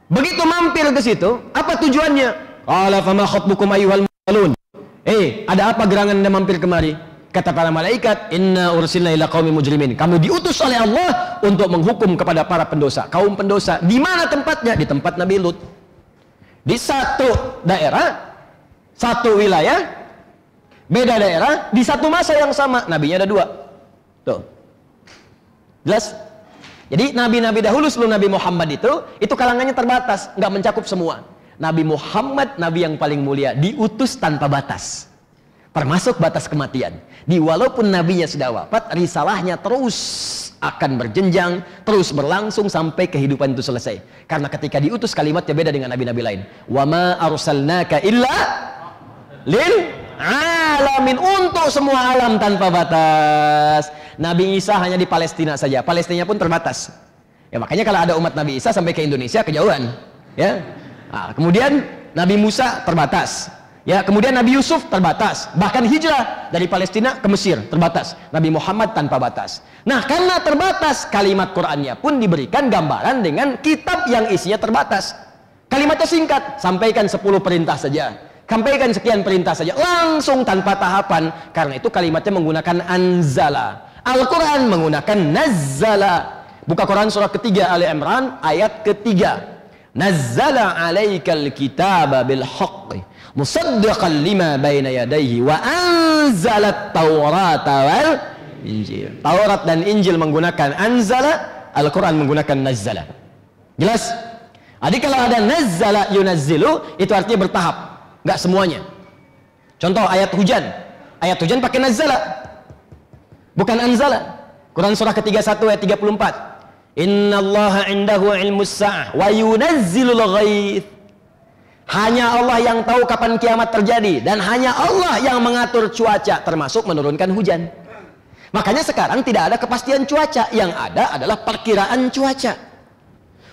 Begitu mampir ke situ, apa tujuannya? Qala fama khatbukum ayyuhal mursalun. Ada apa gerangan Anda mampir kemari? Kata para malaikat, inna ursilna ila qaumi mujrimin. Kamu diutus oleh Allah untuk menghukum kepada para pendosa, kaum pendosa. Di mana tempatnya? Di tempat Nabi Lut. Di satu daerah, satu wilayah, beda daerah, di satu masa yang sama. Nabinya ada 2. Tuh. Jelas? Jadi nabi-nabi dahulu sebelum Nabi Muhammad itu kalangannya terbatas, nggak mencakup semua. Nabi Muhammad, nabi yang paling mulia, diutus tanpa batas. Termasuk batas kematian. Walaupun nabinya sudah wafat, risalahnya terus akan berjenjang, terus berlangsung sampai kehidupan itu selesai. Karena ketika diutus kalimatnya beda dengan nabi-nabi lain. Wa ma arsalnaka illa lil alamin, untuk semua alam tanpa batas. Nabi Isa hanya di Palestina saja. Palestina pun terbatas. Ya makanya kalau ada umat Nabi Isa sampai ke Indonesia kejauhan. Ya. Nah, kemudian Nabi Musa terbatas. Ya, kemudian Nabi Yusuf terbatas. Bahkan hijrah dari Palestina ke Mesir terbatas. Nabi Muhammad tanpa batas. Nah, karena terbatas, kalimat Qur'annya pun diberikan gambaran dengan kitab yang isinya terbatas. Kalimatnya singkat, sampaikan 10 perintah saja. Sampaikan sekian perintah saja, langsung tanpa tahapan. Karena itu kalimatnya menggunakan anzala. Al-Quran menggunakan nazzala. Buka Quran surah ketiga Ali Imran ayat ketiga. Nazzala alaikal kitaba bil haqqi musaddiqan lima baina yadayhi wa anzalat taurata wal injil. Taurat dan Injil menggunakan anzala, Al-Quran menggunakan nazzala. Jelas? Jadi kalau ada nazzala yunazzilu, itu artinya bertahap, nggak semuanya. Contoh ayat hujan. Ayat hujan pakai nazzala, bukan anzala. Quran surah ke-31 ayat 34. Innallaha indahu ilmus sa'ah wa yunazzilul ghaith. Hanya Allah yang tahu kapan kiamat terjadi, dan hanya Allah yang mengatur cuaca, termasuk menurunkan hujan. Makanya sekarang tidak ada kepastian cuaca, yang ada adalah perkiraan cuaca.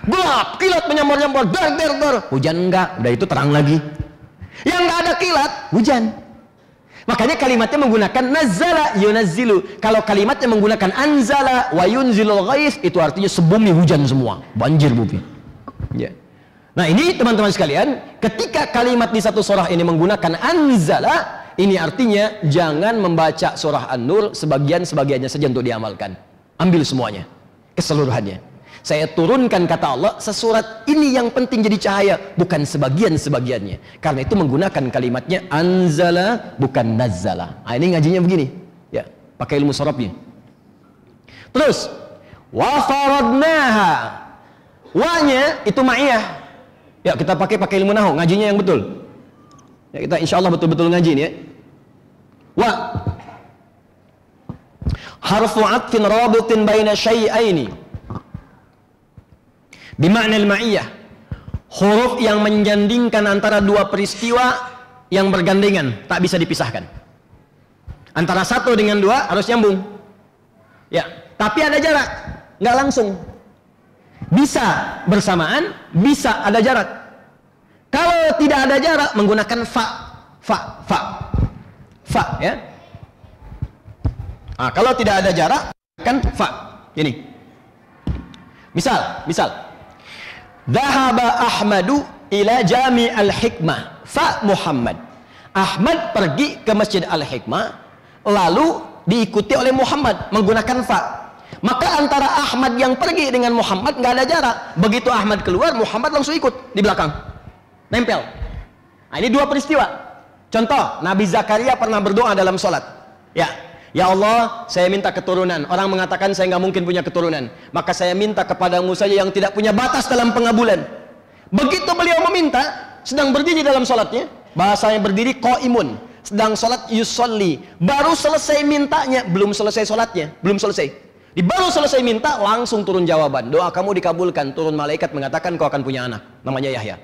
Gelap, kilat menyambar-nyambar, dar. Hujan enggak, udah itu terang lagi. Yang enggak ada kilat, hujan. Makanya kalimatnya menggunakan nazzala yunazzilu. Kalau kalimatnya menggunakan anzala wa yunzilul ghais, itu artinya sebumi hujan semua, banjir bumi. Ya. Nah, ini teman-teman sekalian, ketika kalimat di satu surah ini menggunakan anzala, ini artinya jangan membaca surah An-Nur sebagian-sebagiannya saja untuk diamalkan. Ambil semuanya, keseluruhannya. Saya turunkan, kata Allah, sesurat ini yang penting jadi cahaya, bukan sebagian-sebagiannya. Karena itu menggunakan kalimatnya anzala, bukan nazzala. Nah, ini ngajinya begini, ya, pakai ilmu sorobnya. Terus, wa faradnaha. Wa-nya itu ma'iyah. Ya, kita pakai ilmu nahwu, ngajinya yang betul. Ya, kita insya Allah betul-betul ngaji ini ya. Wa harfu atfin rabitin baina syai'aini bima'na al-ma'iyah. Huruf yang menjandingkan antara dua peristiwa yang bergandengan, tak bisa dipisahkan. Antara satu dengan dua harus nyambung. Ya, tapi ada jarak, nggak langsung. Bisa bersamaan, bisa ada jarak. Kalau tidak ada jarak, menggunakan fa, ya. Nah, kalau tidak ada jarak, kan fa. Ini. Misal. Dhahaba Ahmadu ila Jami al-Hikmah. Fa Muhammad. Ahmad pergi ke Masjid Al-Hikmah, lalu diikuti oleh Muhammad menggunakan fa. Maka antara Ahmad yang pergi dengan Muhammad nggak ada jarak. Begitu Ahmad keluar, Muhammad langsung ikut di belakang, nempel. Nah, ini dua peristiwa. Contoh, Nabi Zakaria pernah berdoa dalam sholat. Ya Allah, saya minta keturunan. Orang mengatakan saya nggak mungkin punya keturunan. Maka saya minta kepadamu saja yang tidak punya batas dalam pengabulan. Begitu beliau meminta, sedang berdiri dalam sholatnya. Bahasanya berdiri qaimun. Sedang sholat yusolli. Baru selesai mintanya, belum selesai sholatnya. Belum selesai. Baru selesai minta, langsung turun jawaban. Doa kamu dikabulkan. Turun malaikat mengatakan kau akan punya anak. Namanya Yahya.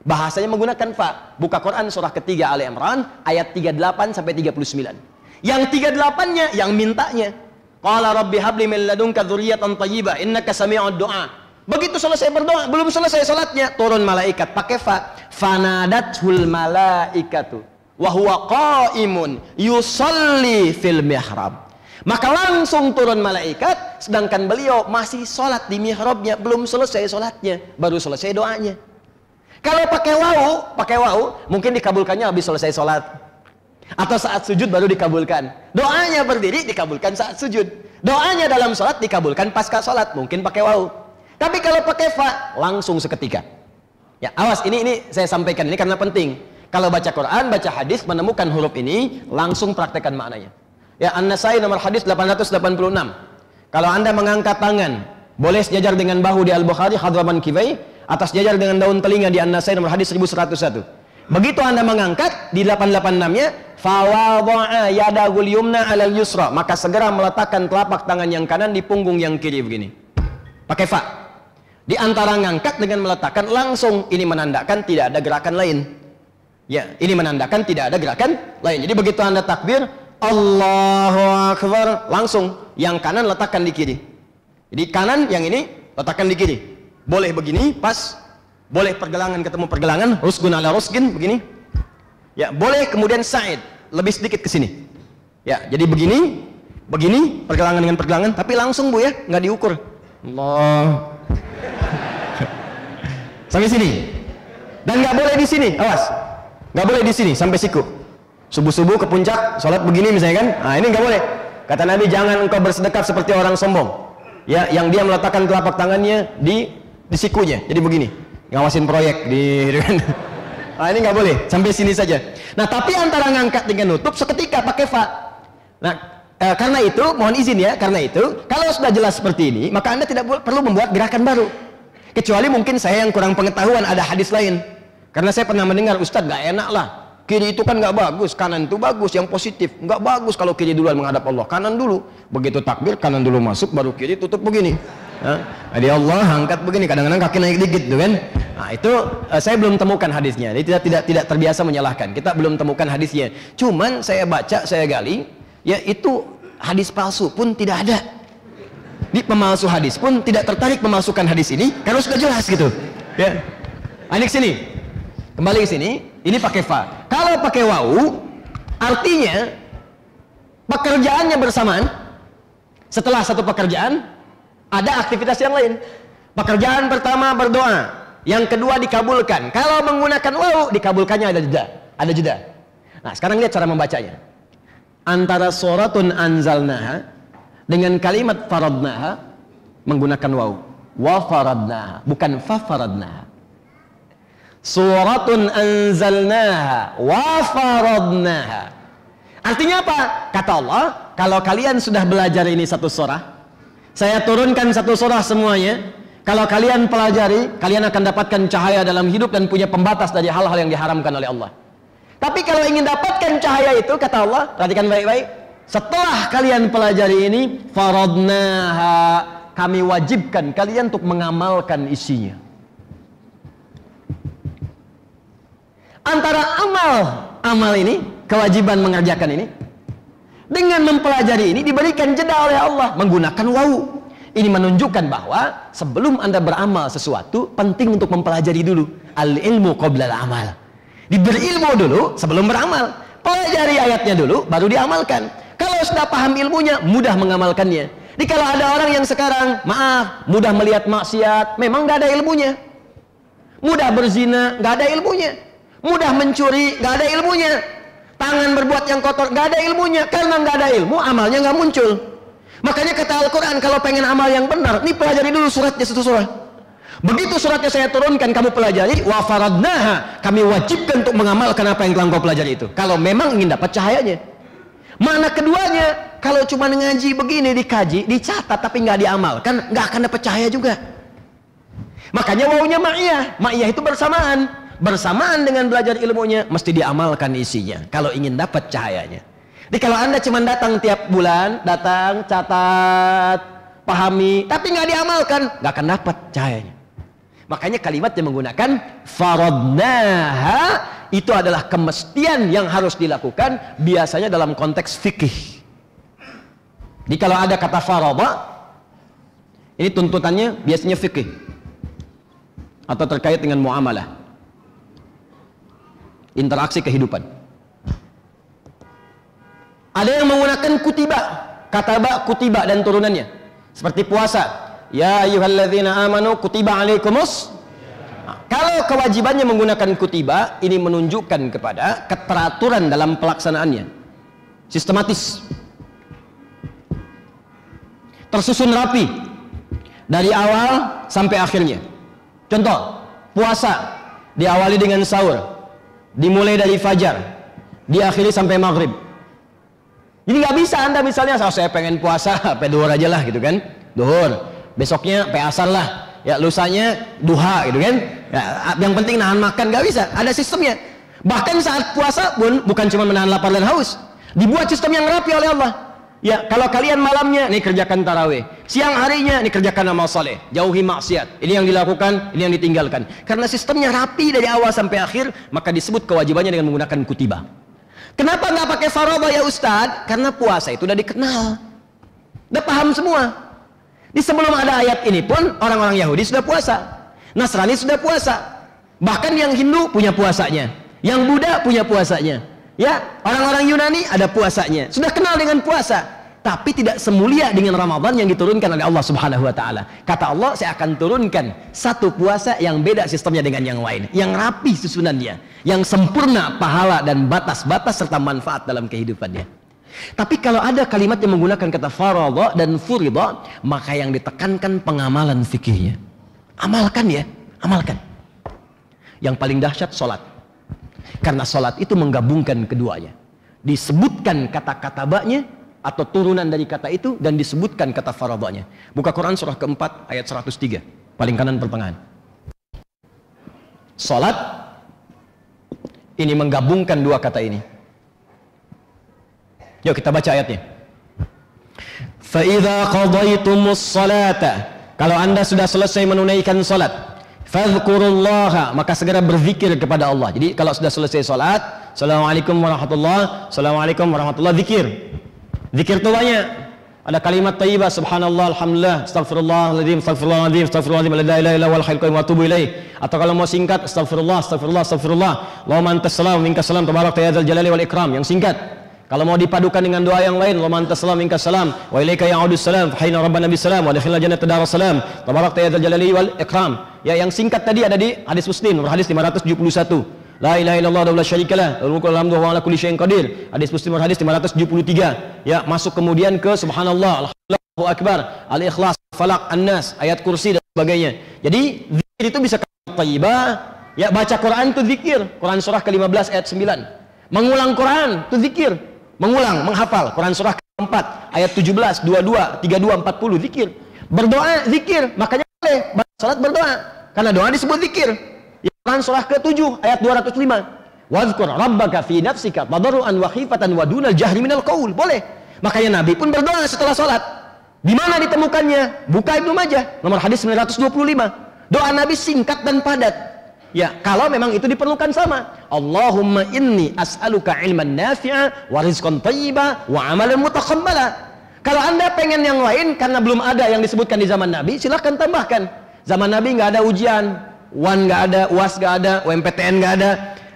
Bahasanya menggunakan fa. Buka Quran surah ketiga Ali Imran ayat 38 sampai 39. Yang 38-nya yang mintanya. Qala rabbi habli min ladunka dzurriyyatan thayyibah innaka sami'ud du'a. Begitu selesai berdoa, belum selesai salatnya, turun malaikat pakai fa. Fanadatul malaikatu wa huwa qaimun yusalli fil mihrab. Maka langsung turun malaikat sedangkan beliau masih salat di mihrabnya, belum selesai salatnya, baru selesai doanya. Kalau pakai wau, mungkin dikabulkannya habis selesai sholat. Atau saat sujud baru dikabulkan. Doanya berdiri dikabulkan saat sujud. Doanya dalam sholat dikabulkan pasca sholat. Mungkin pakai wau. Tapi kalau pakai fa, langsung seketika. Ya, awas, ini saya sampaikan ini karena penting. Kalau baca Quran, baca hadis, menemukan huruf ini, langsung praktekkan maknanya. Ya, An-Nasai nomor hadis 886. Kalau Anda mengangkat tangan, boleh sejajar dengan bahu di Al-Bukhari, hadraman kifai. Atas jajar dengan daun telinga di An-Nasai nomor hadis 1101. Begitu Anda mengangkat di 886-nya, fawadha'a yadahul yumna 'alal yusra, maka segera meletakkan telapak tangan yang kanan di punggung yang kiri begini. Pakai fa. Di antara ngangkat dengan meletakkan langsung, ini menandakan tidak ada gerakan lain. Ya, ini menandakan tidak ada gerakan lain. Jadi begitu Anda takbir, Allahu Akbar, langsung yang kanan letakkan di kiri. Jadi kanan yang ini letakkan di kiri. Boleh begini, pas. Boleh pergelangan ketemu pergelangan, rusgun ala rusgin, begini. Ya, boleh kemudian sa'id, lebih sedikit ke sini. Ya, jadi begini, pergelangan dengan pergelangan, tapi langsung Bu ya, nggak diukur. Allah. Sampai sini. Dan nggak boleh di sini, awas. Nggak boleh di sini, sampai siku. Subuh-subuh ke puncak, sholat begini misalnya kan. Nah, ini nggak boleh. Kata Nabi, jangan engkau bersedekap seperti orang sombong. Ya, yang dia meletakkan telapak tangannya di sikunya, jadi begini, ngawasin proyek nah ini nggak boleh, sampai sini saja. Nah tapi antara ngangkat dengan nutup seketika pakai fa. Nah karena itu mohon izin ya, karena itu kalau sudah jelas seperti ini, maka Anda tidak perlu membuat gerakan baru, kecuali mungkin saya yang kurang pengetahuan, ada hadis lain. Karena saya pernah mendengar, Ustadz nggak enak lah, kiri itu kan nggak bagus, kanan itu bagus, yang positif. Nggak bagus kalau kiri duluan menghadap Allah, kanan dulu. Begitu takbir, kanan dulu masuk, baru kiri tutup begini. Jadi Allah angkat begini, kadang-kadang kaki naik dikit tuh kan. Nah itu saya belum temukan hadisnya. Jadi tidak terbiasa menyalahkan. Kita belum temukan hadisnya. Cuman saya baca, saya gali, ya itu hadis palsu pun tidak ada. Di pemalsu hadis pun tidak tertarik memasukkan hadis ini karena sudah jelas gitu. Ya. Ini ke sini. Kembali ke sini, ini pakai fa. Kalau pakai wau, artinya pekerjaannya bersamaan. Setelah satu pekerjaan ada aktivitas yang lain. Pekerjaan pertama berdoa, yang kedua dikabulkan. Kalau menggunakan wau, dikabulkannya ada jeda. Nah sekarang lihat cara membacanya. Antara suratun anzalnaha dengan kalimat faradnaha menggunakan wau. Wa faradnaha, bukan fa faradnaha. Suratun anzalnaha wa faradnaha. Artinya apa? Kata Allah, kalau kalian sudah belajar ini satu surah, saya turunkan satu surah semuanya. Kalau kalian pelajari, kalian akan dapatkan cahaya dalam hidup dan punya pembatas dari hal-hal yang diharamkan oleh Allah. Tapi kalau ingin dapatkan cahaya itu, kata Allah, perhatikan baik-baik, setelah kalian pelajari ini, faradnaha, kami wajibkan kalian untuk mengamalkan isinya. Antara amal ini, kewajiban mengerjakan ini, dengan mempelajari ini diberikan jeda oleh Allah menggunakan wau. Ini menunjukkan bahwa sebelum Anda beramal sesuatu, penting untuk mempelajari dulu. Al-ilmu qabla al-amal. Diberi ilmu dulu sebelum beramal. Pelajari ayatnya dulu, baru diamalkan. Kalau sudah paham ilmunya, mudah mengamalkannya. Jadi kalau ada orang yang sekarang, maaf, mudah melihat maksiat, memang nggak ada ilmunya. Mudah berzina, nggak ada ilmunya. Mudah mencuri, nggak ada ilmunya. Tangan berbuat yang kotor, nggak ada ilmunya. Karena nggak ada ilmu, amalnya nggak muncul. Makanya kata Al-Quran, kalau pengen amal yang benar, ini pelajari dulu suratnya satu surah. Begitu suratnya saya turunkan, kamu pelajari, wa faradnaha, kami wajibkan untuk mengamalkan apa yang telah engkau pelajari itu. Kalau memang ingin dapat cahayanya. Mana keduanya? Kalau cuma ngaji begini, dikaji, dicatat tapi nggak diamalkan, nggak akan dapat cahaya juga. Makanya wawunya ma'iyah. Ma'iyah itu bersamaan. Bersamaan dengan belajar ilmunya, mesti diamalkan isinya. Kalau ingin dapat cahayanya. Jadi kalau Anda cuma datang tiap bulan, datang, catat, pahami, tapi nggak diamalkan, nggak akan dapat cahayanya. Makanya kalimat yang menggunakan faradnaha itu adalah kemestian yang harus dilakukan, biasanya dalam konteks fikih. Jadi kalau ada kata farada, ini tuntutannya biasanya fikih atau terkait dengan muamalah, interaksi kehidupan. Ada yang menggunakan kutiba, kataba, kutiba dan turunannya, seperti puasa. Ya ayyuhalladzina amanu kutiba alaikumus. Kalau kewajibannya menggunakan kutiba, ini menunjukkan kepada keteraturan dalam pelaksanaannya, sistematis, tersusun rapi dari awal sampai akhirnya. Contoh, puasa diawali dengan sahur, dimulai dari fajar, diakhiri sampai maghrib. Jadi nggak bisa Anda misalnya, saya pengen puasa sampai duhur aja lah gitu kan, duhur. Besoknya asar lah, ya lusanya duha gitu kan. Ya, yang penting nahan makan, nggak bisa. Ada sistemnya. Bahkan saat puasa pun bukan cuma menahan lapar dan haus, dibuat sistem yang rapi oleh Allah. Ya, kalau kalian malamnya nih kerjakan tarawih, siang harinya nih kerjakan amal saleh, jauhi maksiat. Ini yang dilakukan, ini yang ditinggalkan. Karena sistemnya rapi dari awal sampai akhir, maka disebut kewajibannya dengan menggunakan kutiba. Kenapa nggak pakai farada ya Ustadz? Karena puasa itu udah dikenal, udah paham semua. Di sebelum ada ayat ini pun orang-orang Yahudi sudah puasa, Nasrani sudah puasa, bahkan yang Hindu punya puasanya, yang Buddha punya puasanya, ya orang-orang Yunani ada puasanya, sudah kenal dengan puasa. Tapi tidak semulia dengan Ramadan yang diturunkan oleh Allah Subhanahu Wa Taala. Kata Allah, saya akan turunkan satu puasa yang beda sistemnya dengan yang lain, yang rapi susunannya, yang sempurna pahala dan batas-batas serta manfaat dalam kehidupannya. Tapi kalau ada kalimat yang menggunakan kata farada dan furida, maka yang ditekankan pengamalan fikihnya. Amalkan ya, amalkan. Yang paling dahsyat sholat. Karena sholat itu menggabungkan keduanya. Disebutkan kata-kata baknya atau turunan dari kata itu, dan disebutkan kata faradanya. Buka Quran surah keempat ayat 103, paling kanan pertengahan. Sholat ini menggabungkan dua kata ini. Yuk kita baca ayatnya. Fa idza qadaytumus salata, kalau Anda sudah selesai menunaikan salat, fadhkurullaha, maka segera berzikir kepada Allah. Jadi kalau sudah selesai salat, assalamualaikum warahmatullahi, assalamualaikum warahmatullahi, zikir. Zikir itu banyak. Ada kalimat thayyibah, subhanallah, alhamdulillah, astagfirullahaladzim, astagfirullahaladzim, astagfirullahaladzim, la ilaha illallah wal hayyul qayyum wa atubu ilaih. Atau kalau mau singkat, astagfirullah, astagfirullah, astagfirullah, Allahumma antas salam minkas salam tabarakta ya dzal jalali wal ikram, yang singkat. Kalau mau dipadukan dengan doa yang lain, Allahumma antas salam minkas salam wa ilaika ya'udus salam fa hayna rabbana bis salam wa adkhilna jannata darus salam tabarakta ya dzal jalali wal ikram. Ya, yang singkat tadi ada di hadis Muslim, nomor hadis 571. La ilaha illallah wa la syarikalah, lahul mulku wa hamdu wa ala kulli syai'in qadir. Hadis Muslim nomor hadis 573. Ya, masuk kemudian ke subhanallah, Allahu akbar, al-ikhlas, falaq, an-nas, ayat kursi dan sebagainya. Jadi zikir itu bisa thayyibah, ya, baca Quran itu zikir. Quran surah ke-15 ayat 9. Mengulang Quran itu zikir. Mengulang, menghafal Quran surah ke-4 ayat 17, 22, 32, 40, zikir. Berdoa zikir, makanya boleh salat berdoa karena doa disebut zikir. Quran surah ke-7 ayat 205. Wazkur rabbaka fi nafsika tadarruan wa khifatan wa dunal jahri minal qaul. Boleh. Makanya Nabi pun berdoa setelah salat. Di mana ditemukannya? Buka Ibnu Majah, nomor hadis 925. Doa Nabi singkat dan padat. Ya, kalau memang itu diperlukan sama. Allahumma inni as'aluka ilman nafi'a wa rizqan thayyiba wa amalan mutaqabbala. Kalau Anda pengen yang lain karena belum ada yang disebutkan di zaman Nabi, silahkan tambahkan. Zaman Nabi nggak ada ujian, UAN nggak ada, UAS nggak ada, UMPTN nggak ada.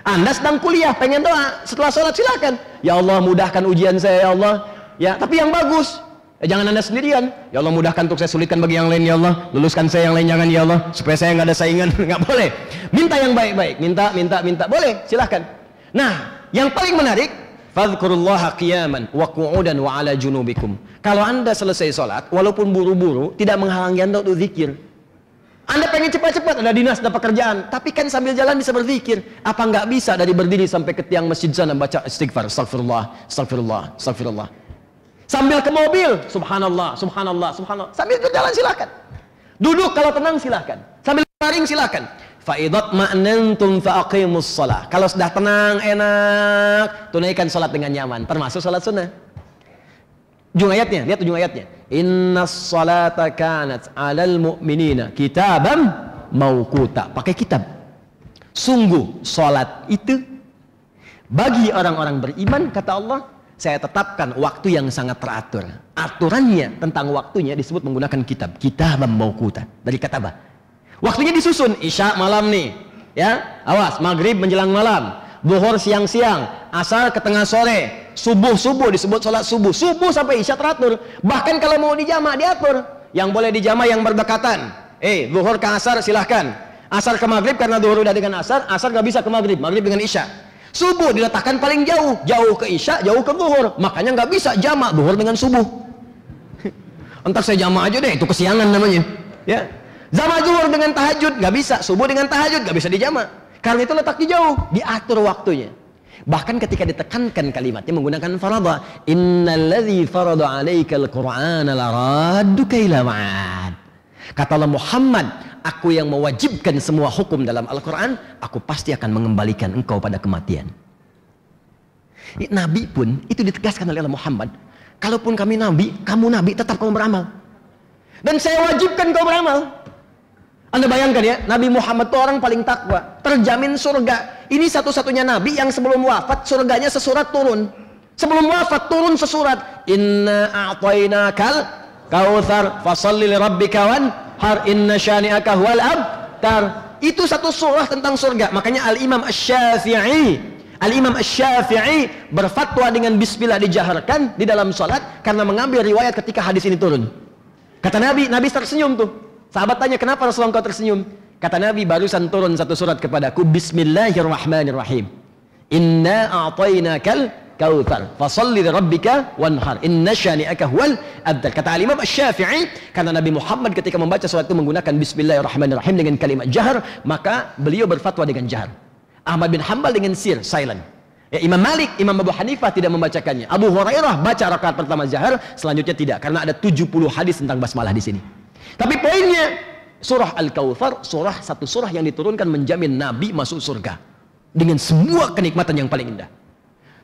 Anda sedang kuliah, pengen doa setelah sholat, silahkan. Ya Allah, mudahkan ujian saya ya Allah. Ya, tapi yang bagus. Jangan Anda sendirian. Ya Allah, mudahkan untuk saya, sulitkan bagi yang lain ya Allah. Luluskan saya yang lain, jangan ya Allah, supaya saya nggak ada saingan. Nggak boleh. Minta yang baik-baik. Minta. Boleh, silahkan. Nah, yang paling menarik, fadhkurullaha qiyaman wa qu'udan wa ala junubikum. Kalau Anda selesai sholat, walaupun buru-buru, tidak menghalangi Anda untuk zikir. Anda pengen cepat-cepat, ada dinas, ada pekerjaan, tapi kan sambil jalan bisa berpikir. Apa nggak bisa dari berdiri sampai ke tiang masjid sana baca istighfar, astagfirullah, astagfirullah, astagfirullah. Sambil ke mobil, subhanallah, subhanallah, subhanallah. Sambil berjalan silakan. Duduk kalau tenang silakan. Sambil baring silakan. Fa idza ma'nantum fa aqimus shalah. Kalau sudah tenang, enak, tunaikan salat dengan nyaman, termasuk salat sunnah. Ujung ayatnya, lihat ujung ayatnya. Innas salata kanat 'alal mu'minina kitaban mauquta. Pakai kitab. Sungguh salat itu bagi orang-orang beriman, kata Allah, saya tetapkan waktu yang sangat teratur. Aturannya tentang waktunya disebut menggunakan kitab. Kitaban mauquta. Dari kataba. Waktunya disusun, isya malam nih. Ya, awas, maghrib menjelang malam. Zuhur siang-siang, asar ke tengah sore, subuh disebut sholat subuh, subuh sampai isya teratur. Bahkan kalau mau dijama diatur, yang boleh dijama yang berdekatan. Zuhur ke asar silahkan, asar ke maghrib karena zuhur udah dengan asar nggak bisa ke maghrib, maghrib dengan isya. Subuh diletakkan paling jauh, jauh ke isya, jauh ke zuhur, makanya nggak bisa jama zuhur dengan subuh. Entar saya jama aja deh, itu kesiangan namanya. Ya, jama zuhur dengan tahajud nggak bisa, subuh dengan tahajud nggak bisa dijama. Karena itu letak di jauh, diatur waktunya. Bahkan ketika ditekankan kalimatnya menggunakan farada, innalladzi farada 'alaikal qur'ana laradduka ila ma'ad. Kata Allah, Muhammad, aku yang mewajibkan semua hukum dalam Al-Qur'an, aku pasti akan mengembalikan engkau pada kematian. Nabi pun itu ditegaskan oleh Allah Muhammad, kalaupun kami nabi, kamu nabi tetap kamu beramal. Dan saya wajibkan kau beramal. Anda bayangkan ya, Nabi Muhammad itu orang paling takwa, terjamin surga. Ini satu-satunya Nabi yang sebelum wafat surganya sesurat turun. Sebelum wafat turun sesurat. Inna a'tainakal kautsar fasalli lirabbika wanhar inna syani'aka huwal abtar. Itu satu surah tentang surga. Makanya Al-Imam Asy-Syafi'i berfatwa dengan bismillah dijaharkan di dalam salat karena mengambil riwayat ketika hadis ini turun. Kata Nabi tersenyum tuh. Sahabat tanya, kenapa Rasulullah engkau tersenyum? Kata Nabi, barusan turun satu surat kepadaku, Bismillahirrahmanirrahim. Inna a'tainakal kautsar, fasalli lirabbika wanhar, inna syani'aka huwal abtar. Kata Imam Asy-Syafi'i, karena Nabi Muhammad ketika membaca surat itu menggunakan Bismillahirrahmanirrahim dengan kalimat jahar, maka beliau berfatwa dengan jahar. Ahmad bin Hanbal dengan sir, silent. Ya, Imam Malik, Imam Abu Hanifah tidak membacakannya. Abu Hurairah baca rakaat pertama jahar, selanjutnya tidak, karena ada 70 hadis tentang basmalah di sini. Tapi poinnya, surah Al-Kautsar, satu surah yang diturunkan menjamin Nabi masuk surga dengan semua kenikmatan yang paling indah.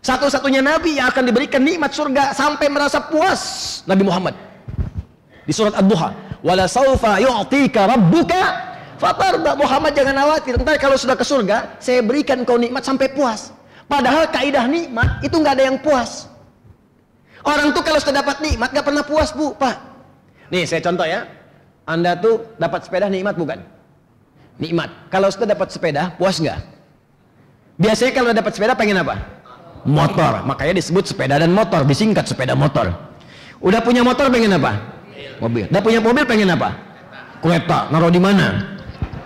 Satu-satunya Nabi yang akan diberikan nikmat surga sampai merasa puas, Nabi Muhammad. Di surat Ad-Duha, wala saufa yu'tika rabbuka fatarda. Muhammad jangan khawatir, entar kalau sudah ke surga, saya berikan kau nikmat sampai puas. Padahal kaidah nikmat itu nggak ada yang puas. Orang tuh kalau sudah dapat nikmat nggak pernah puas, Bu, Pak. Nih saya contoh ya. Anda tuh dapat sepeda nikmat bukan? Nikmat. Kalau sudah dapat sepeda, puas nggak? Biasanya kalau dapat sepeda pengen apa? Motor. Makanya disebut sepeda dan motor, disingkat sepeda motor. Udah punya motor pengen apa? Mobil. Udah punya mobil pengen apa? Kereta. Naruh di mana?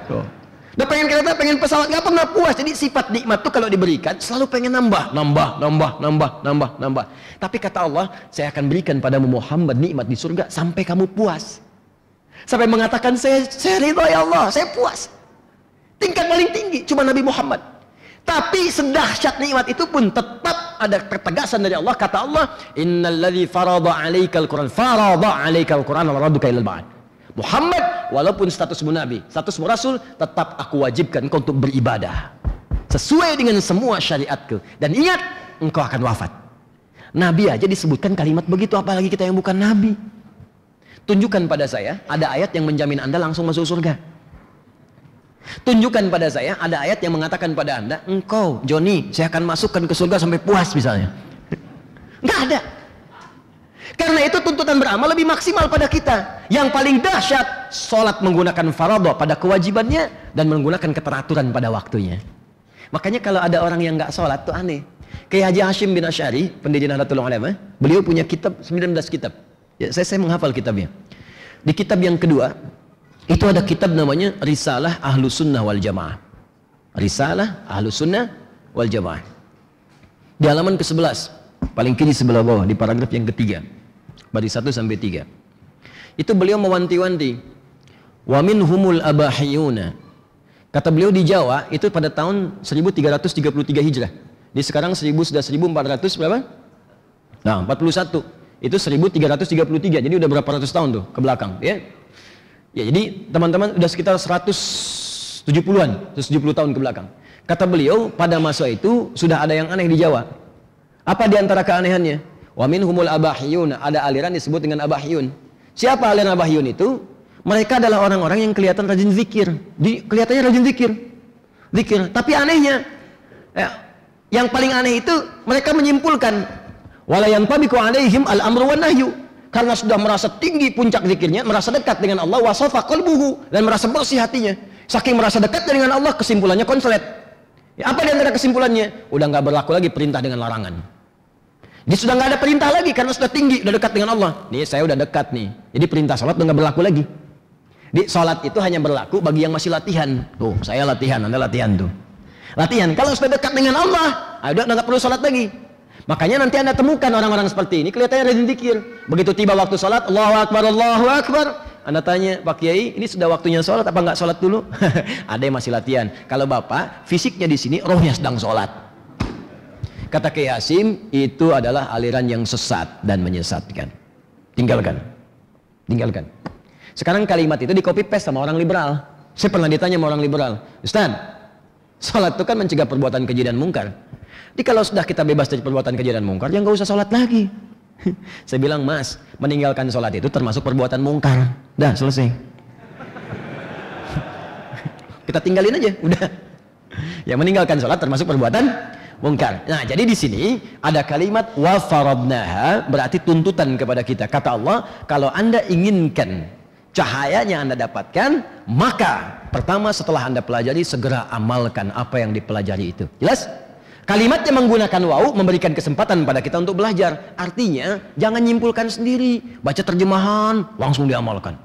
Tuh. Udah pengen kereta, pengen pesawat, nggak pernah puas. Jadi sifat nikmat tuh kalau diberikan selalu pengen nambah. Tapi kata Allah, saya akan berikan padamu Muhammad nikmat di surga sampai kamu puas. Sampai mengatakan saya ridho ya Allah, saya puas. Tingkat paling tinggi cuma Nabi Muhammad. Tapi sedahsyat nikmat itu pun tetap ada ketegasan dari Allah. Kata Allah, innalladzi farada 'alaikal Qur'an laradduka ilal ma'ad. Muhammad, walaupun statusmu Nabi, statusmu Rasul, tetap aku wajibkan engkau untuk beribadah sesuai dengan semua syariatku. Dan ingat, engkau akan wafat. Nabi aja disebutkan kalimat begitu, apalagi kita yang bukan Nabi. Tunjukkan pada saya ada ayat yang menjamin Anda langsung masuk surga. Tunjukkan pada saya ada ayat yang mengatakan pada Anda, engkau Joni, saya akan masukkan ke surga sampai puas misalnya. Nggak ada. Karena itu tuntutan beramal lebih maksimal pada kita. Yang paling dahsyat, sholat menggunakan fardhu pada kewajibannya dan menggunakan keteraturan pada waktunya. Makanya kalau ada orang yang nggak sholat tuh aneh. Kayak Haji Hashim bin Asy'ari, pendiri Nahdlatul Ulama, beliau punya kitab 19 kitab. Ya, saya menghafal kitabnya. Di kitab yang kedua itu ada kitab namanya Risalah Ahlus Sunnah wal Jamaah. Risalah Ahlus Sunnah wal Jamaah. Di halaman ke-11, paling kiri sebelah bawah, di paragraf yang ketiga, baris 1 sampai 3. Itu beliau mewanti-wanti Wa minhumul abahiyuna. Kata beliau di Jawa itu pada tahun 1333 Hijrah. Di sekarang sudah 1400 berapa? Nah, 41. Itu 1333. Jadi udah berapa ratus tahun tuh ke belakang, ya. Ya, jadi teman-teman udah sekitar 170-an, 170 tahun ke belakang. Kata beliau, pada masa itu sudah ada yang aneh di Jawa. Apa di antara keanehannya? Wa minhumul abahiyun, ada aliran disebut dengan abahiyun. Siapa aliran abahiyun itu? Mereka adalah orang-orang yang kelihatan rajin zikir. Kelihatannya rajin zikir. Tapi anehnya, yang paling aneh itu mereka menyimpulkan wala yantabiqu alaihim al-amru wan nahyu. Karena sudah merasa tinggi puncak zikirnya, merasa dekat dengan Allah, wasafa qalbuhu, dan merasa bersih hatinya. Saking merasa dekat dengan Allah, kesimpulannya konslet. Ya, apa di antara kesimpulannya? Udah nggak berlaku lagi perintah dengan larangan. Dia sudah nggak ada perintah lagi karena sudah tinggi, udah dekat dengan Allah. Nih saya udah dekat nih. Jadi perintah salat udah nggak berlaku lagi. Di salat itu hanya berlaku bagi yang masih latihan. Tuh, saya latihan, Anda latihan tuh. Latihan. Kalau sudah dekat dengan Allah, udah nggak perlu salat lagi. Makanya nanti Anda temukan orang-orang seperti ini kelihatannya rajin zikir. Begitu tiba waktu salat, Allahu Akbar, Allahu Akbar. Anda tanya, Pak Kiai, ini sudah waktunya sholat apa nggak sholat dulu? Ada yang masih latihan. Kalau Bapak, fisiknya di sini, rohnya sedang sholat. Kata Kiai Hasim, itu adalah aliran yang sesat dan menyesatkan. Tinggalkan. Sekarang kalimat itu di copy paste sama orang liberal. Saya pernah ditanya sama orang liberal, Ustaz, sholat itu kan mencegah perbuatan keji dan mungkar. Jadi kalau sudah kita bebas dari perbuatan keji dan mungkar, ya nggak usah sholat lagi. Saya bilang, Mas, meninggalkan sholat itu termasuk perbuatan mungkar. Dah, selesai. Kita tinggalin aja, udah. Ya, meninggalkan sholat termasuk perbuatan mungkar. Nah, jadi di sini ada kalimat wa faradnaha, berarti tuntutan kepada kita. Kata Allah, kalau Anda inginkan cahayanya Anda dapatkan, maka pertama setelah Anda pelajari, segera amalkan apa yang dipelajari itu. Jelas? Kalimatnya menggunakan waw, memberikan kesempatan pada kita untuk belajar. Artinya, jangan nyimpulkan sendiri. Baca terjemahan, langsung diamalkan.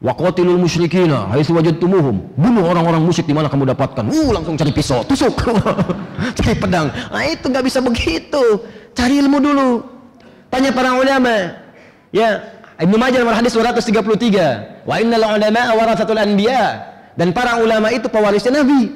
Wa qatilul musyrikina haitsu wajadtumuhum. Bunuh orang-orang musyrik di mana kamu dapatkan. Langsung cari pisau, tusuk. Cari pedang. Nah, itu nggak bisa begitu. Cari ilmu dulu. Tanya para ulama. Ya, Ibnu Majah nomor hadis 233. Wa innal ulama warathatul anbiya. Dan para ulama itu pewarisnya Nabi.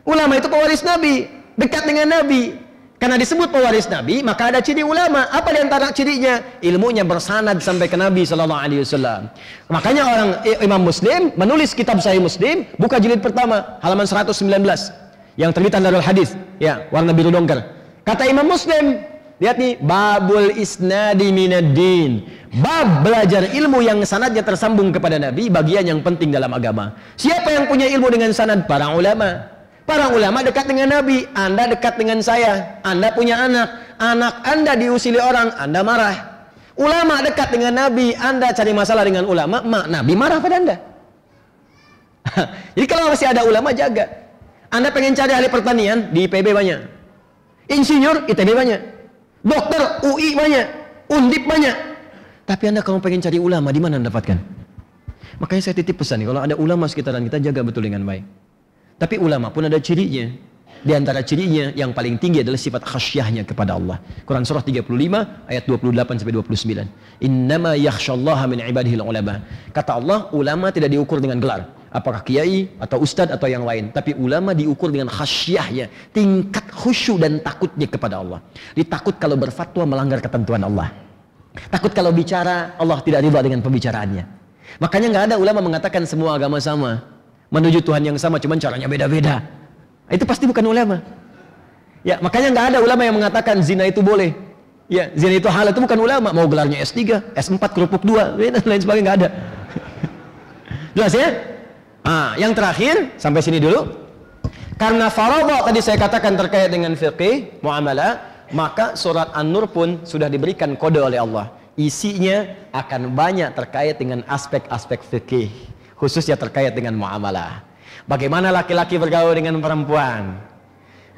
Ulama itu pewaris Nabi. Dekat dengan Nabi. Karena disebut pewaris Nabi, maka ada ciri ulama. Apa di antara cirinya? Ilmunya bersanad sampai ke Nabi SAW. Makanya orang Imam Muslim menulis kitab Sahih Muslim, buka jilid pertama, halaman 119, yang terbitan Darul Hadis, ya, warna biru dongker. Kata Imam Muslim, lihat nih, babul isnadi minaddin. Bab belajar ilmu yang sanadnya tersambung kepada Nabi, bagian yang penting dalam agama. Siapa yang punya ilmu dengan sanad? Para ulama. Para ulama dekat dengan Nabi, Anda dekat dengan saya, Anda punya anak Anda diusili orang, Anda marah. Ulama dekat dengan Nabi, Anda cari masalah dengan ulama, Nabi marah pada Anda. Jadi kalau masih ada ulama, jaga. Anda pengen cari ahli pertanian, di IPB banyak. Insinyur, ITB banyak. Dokter, UI banyak. Undip banyak. Tapi Anda kalau pengen cari ulama, di mana Anda dapatkan? Makanya saya titip pesan nih, kalau ada ulama sekitaran kita, jaga betul dengan baik. Tapi ulama pun ada cirinya. Di antara cirinya yang paling tinggi adalah sifat khasyahnya kepada Allah. Quran surah 35 ayat 28 sampai 29. Innama yakhsyallaha min ibadihil ulama. Kata Allah, ulama tidak diukur dengan gelar. Apakah kiai atau ustadz atau yang lain, tapi ulama diukur dengan khasyahnya, tingkat khusyuk dan takutnya kepada Allah. Ditakut kalau berfatwa melanggar ketentuan Allah. Takut kalau bicara Allah tidak ridha dengan pembicaraannya. Makanya nggak ada ulama mengatakan semua agama sama. Menuju Tuhan yang sama, cuman caranya beda-beda. Itu pasti bukan ulama. Ya, makanya nggak ada ulama yang mengatakan zina itu boleh. Ya, zina itu halal, itu bukan ulama. Mau gelarnya S3, S4, kerupuk 2, dan lain sebagainya, nggak ada. Jelas ya? Yang terakhir, sampai sini dulu. Karena faradha tadi saya katakan terkait dengan fiqih, muamalah, maka surat An-Nur pun sudah diberikan kode oleh Allah. Isinya akan banyak terkait dengan aspek-aspek fiqih. Khususnya terkait dengan muamalah. Bagaimana laki-laki bergaul dengan perempuan?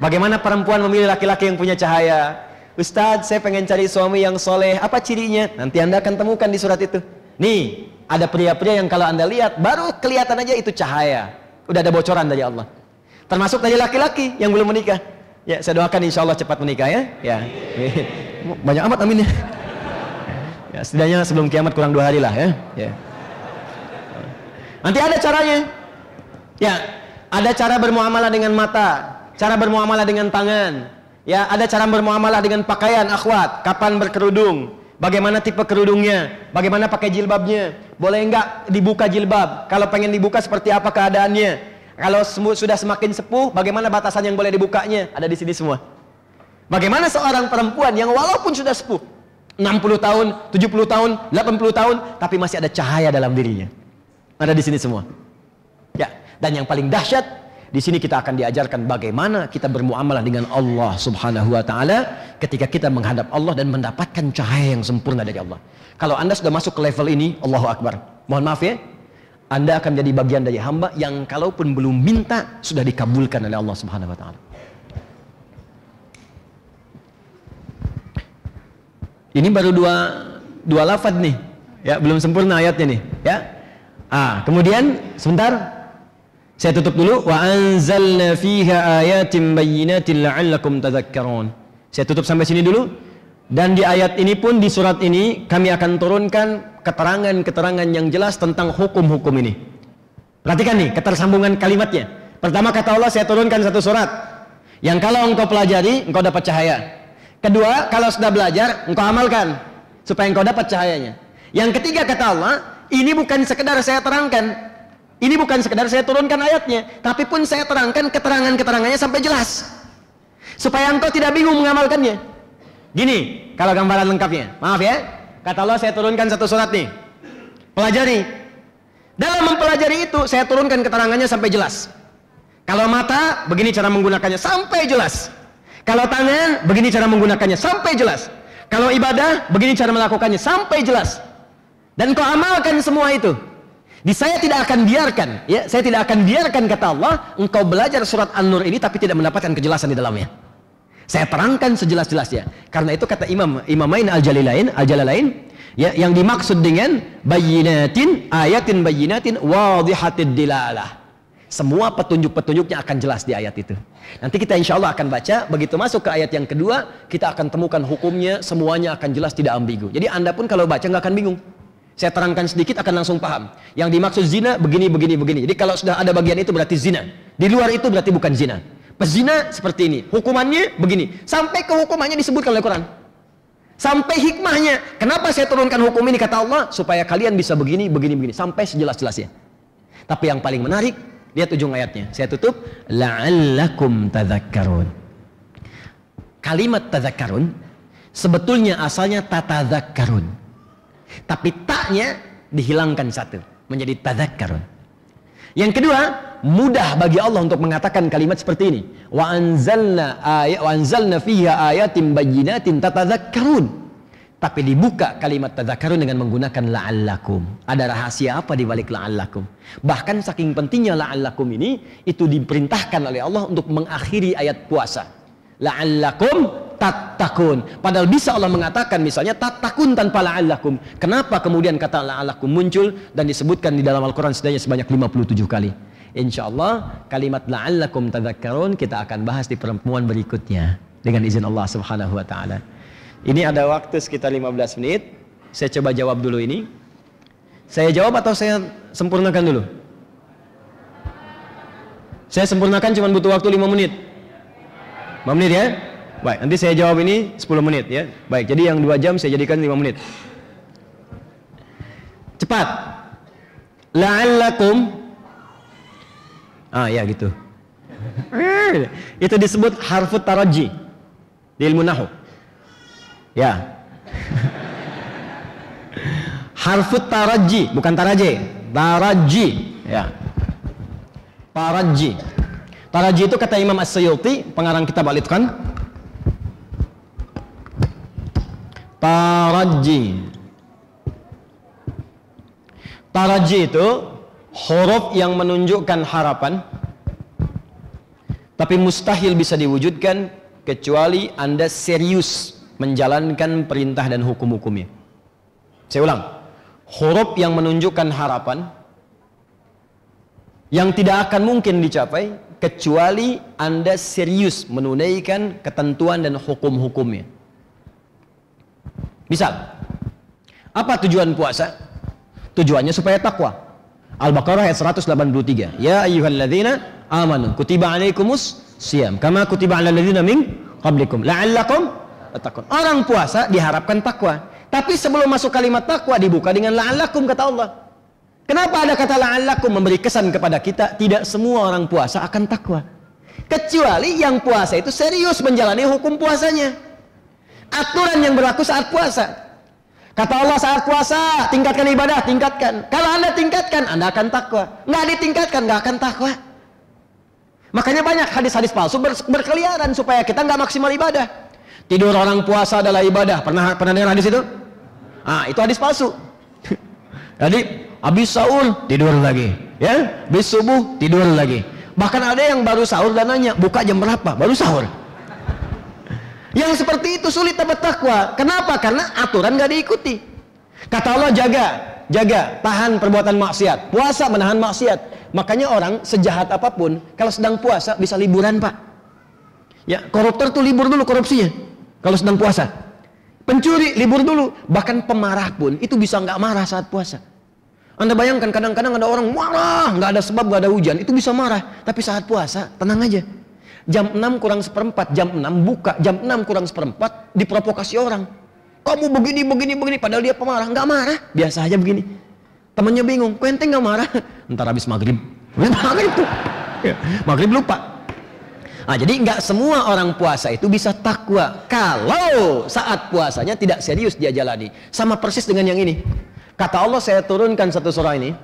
Bagaimana perempuan memilih laki-laki yang punya cahaya? Ustadz, saya pengen cari suami yang soleh. Apa cirinya? Nanti Anda akan temukan di surat itu. Nih, ada pria-pria yang kalau Anda lihat, baru kelihatan aja itu cahaya. Udah ada bocoran dari Allah. Termasuk dari laki-laki yang belum menikah. Ya, saya doakan insya Allah cepat menikah ya. Ya. Banyak amat amin ya. Ya, setidaknya sebelum kiamat kurang 2 hari lah ya. Ya. Nanti ada caranya. Ya, ada cara bermuamalah dengan mata, cara bermuamalah dengan tangan. Ya, ada cara bermuamalah dengan pakaian, akhwat. Kapan berkerudung? Bagaimana tipe kerudungnya? Bagaimana pakai jilbabnya? Boleh enggak dibuka jilbab? Kalau pengen dibuka seperti apa keadaannya? Kalau sudah semakin sepuh, bagaimana batasan yang boleh dibukanya? Ada di sini semua. Bagaimana seorang perempuan yang walaupun sudah sepuh, 60 tahun, 70 tahun, 80 tahun, tapi masih ada cahaya dalam dirinya. Ada di sini semua. Ya, dan yang paling dahsyat, di sini kita akan diajarkan bagaimana kita bermuamalah dengan Allah Subhanahu wa taala ketika kita menghadap Allah dan mendapatkan cahaya yang sempurna dari Allah. Kalau Anda sudah masuk ke level ini, Allahu Akbar. Mohon maaf ya, Anda akan jadi bagian dari hamba yang kalaupun belum minta sudah dikabulkan oleh Allah Subhanahu wa taala. Ini baru dua lafaz nih. Ya, belum sempurna ayatnya nih, ya. Kemudian sebentar. Saya tutup dulu. Wa anzalna fiha ayatin bayyinatin la'allakum tadhakkarun. Saya tutup sampai sini dulu. Dan di ayat ini pun, di surat ini kami akan turunkan keterangan-keterangan yang jelas tentang hukum-hukum ini. Perhatikan nih ketersambungan kalimatnya. Pertama kata Allah, saya turunkan satu surat yang kalau engkau pelajari, engkau dapat cahaya. Kedua, kalau sudah belajar, engkau amalkan supaya engkau dapat cahayanya. Yang ketiga kata Allah, ini bukan sekedar saya terangkan, ini bukan sekedar saya turunkan ayatnya, tapi pun saya terangkan keterangan-keterangannya sampai jelas supaya engkau tidak bingung mengamalkannya. Gini, kalau gambaran lengkapnya, maaf ya, kata Allah saya turunkan satu surat nih, pelajari. Dalam mempelajari itu saya turunkan keterangannya sampai jelas. Kalau mata, begini cara menggunakannya sampai jelas. Kalau tangan, begini cara menggunakannya sampai jelas. Kalau ibadah, begini cara melakukannya sampai jelas. Dan kau amalkan semua itu. Saya tidak akan biarkan, ya, saya tidak akan biarkan kata Allah, engkau belajar surat An-Nur ini tapi tidak mendapatkan kejelasan di dalamnya. Saya terangkan sejelas-jelasnya. Karena itu kata Imamain Al-Jalalain, ya, yang dimaksud dengan bayyinatin, ayatin bayyinatin, wadihatid dilalah. Semua petunjuk-petunjuknya akan jelas di ayat itu. Nanti kita insya Allah akan baca, begitu masuk ke ayat yang kedua, kita akan temukan hukumnya, semuanya akan jelas, tidak ambigu. Jadi Anda pun kalau baca nggak akan bingung. Saya terangkan sedikit akan langsung paham. Yang dimaksud zina begini, begini, begini. Jadi kalau sudah ada bagian itu berarti zina. Di luar itu berarti bukan zina. Pezina seperti ini. Hukumannya begini. Sampai ke hukumannya disebutkan oleh Quran. Sampai hikmahnya. Kenapa saya turunkan hukum ini kata Allah? Supaya kalian bisa begini, begini, begini. Sampai sejelas-jelasnya. Tapi yang paling menarik, lihat ujung ayatnya. Saya tutup. La'allakum tadhakkarun. Kalimat tadhakkarun sebetulnya asalnya tatadhakkarun. Tapi taknya dihilangkan satu, menjadi tadhakkarun. Yang kedua, mudah bagi Allah untuk mengatakan kalimat seperti ini. Wa anzalna fiha ayatin bayyinatin tatadhakkarun. Tapi dibuka kalimat tadhakkarun dengan menggunakan la'allakum. Ada rahasia apa di balik la'allakum? Bahkan saking pentingnya la'allakum ini, itu diperintahkan oleh Allah untuk mengakhiri ayat puasa. La'allakum tattaqun. Padahal bisa Allah mengatakan misalnya tattaqun tanpa la'allakum. Kenapa kemudian kata la'allakum muncul dan disebutkan di dalam Al-Quran sebanyak 57 kali? Insya Allah kalimat la'allakum tadhakkarun kita akan bahas di pertemuan berikutnya dengan izin Allah Subhanahu wa taala. Ini ada waktu sekitar 15 menit. Saya coba jawab dulu ini. Saya jawab atau saya sempurnakan dulu? Saya sempurnakan cuma butuh waktu 5 menit. 5 menit ya? Baik, nanti saya jawab ini 10 menit ya. Baik, jadi yang 2 jam saya jadikan 5 menit. Cepat. La'allakum. Ya gitu. Itu disebut harfut taraji di ilmu nahwu. Ya. Harfut taraji, bukan taraji. Taraji, ya. Taraji. Taraji itu kata Imam As-Suyuti, pengarang kitab Al-Itqan. Taraji. Taraji itu huruf yang menunjukkan harapan, tapi mustahil bisa diwujudkan kecuali Anda serius menjalankan perintah dan hukum-hukumnya. Saya ulang, huruf yang menunjukkan harapan yang tidak akan mungkin dicapai kecuali Anda serius menunaikan ketentuan dan hukum-hukumnya. Misal, apa tujuan puasa? Tujuannya supaya takwa. Al-Baqarah ayat 183. Ya ayyuhalladzina amanu kutiba alaikumus syiyam kama kutiba alal ladzina min qablikum la'allakum tattaqun. Orang puasa diharapkan takwa. Tapi sebelum masuk kalimat takwa dibuka dengan la'allakum kata Allah. Kenapa ada kata la'allakum? Memberi kesan kepada kita tidak semua orang puasa akan takwa. Kecuali yang puasa itu serius menjalani hukum puasanya. Aturan yang berlaku saat puasa. Kata Allah saat puasa tingkatkan ibadah, tingkatkan. Kalau Anda tingkatkan, Anda akan takwa. Nggak ditingkatkan, nggak akan takwa. Makanya banyak hadis-hadis palsu berkeliaran supaya kita nggak maksimal ibadah. Tidur orang puasa adalah ibadah. Pernah dengar hadis itu? Ah, itu hadis palsu. Jadi habis sahur tidur lagi, ya. Habis subuh tidur lagi. Bahkan ada yang baru sahur dan nanya, buka jam berapa? Baru sahur. Yang seperti itu sulit dapat takwa. Kenapa? Karena aturan nggak diikuti. Kata Allah jaga, tahan perbuatan maksiat. Puasa menahan maksiat. Makanya orang sejahat apapun, kalau sedang puasa bisa liburan, Pak. Ya, koruptor tuh libur dulu korupsinya. Kalau sedang puasa. Pencuri libur dulu. Bahkan pemarah pun itu bisa nggak marah saat puasa. Anda bayangkan kadang-kadang ada orang marah, nggak ada sebab, nggak ada hujan, itu bisa marah. Tapi saat puasa tenang aja. Jam 6 kurang seperempat, jam 6 buka, jam 6 kurang seperempat diprovokasi orang. Kamu begini, padahal dia pemarah, nggak marah, biasa aja begini. Temennya bingung, kok ente nggak marah? Ntar habis maghrib, tuh, maghrib lupa. Nah, jadi nggak semua orang puasa itu bisa takwa kalau saat puasanya tidak serius dia jalani. Sama persis dengan yang ini. Kata Allah, saya turunkan satu surah ini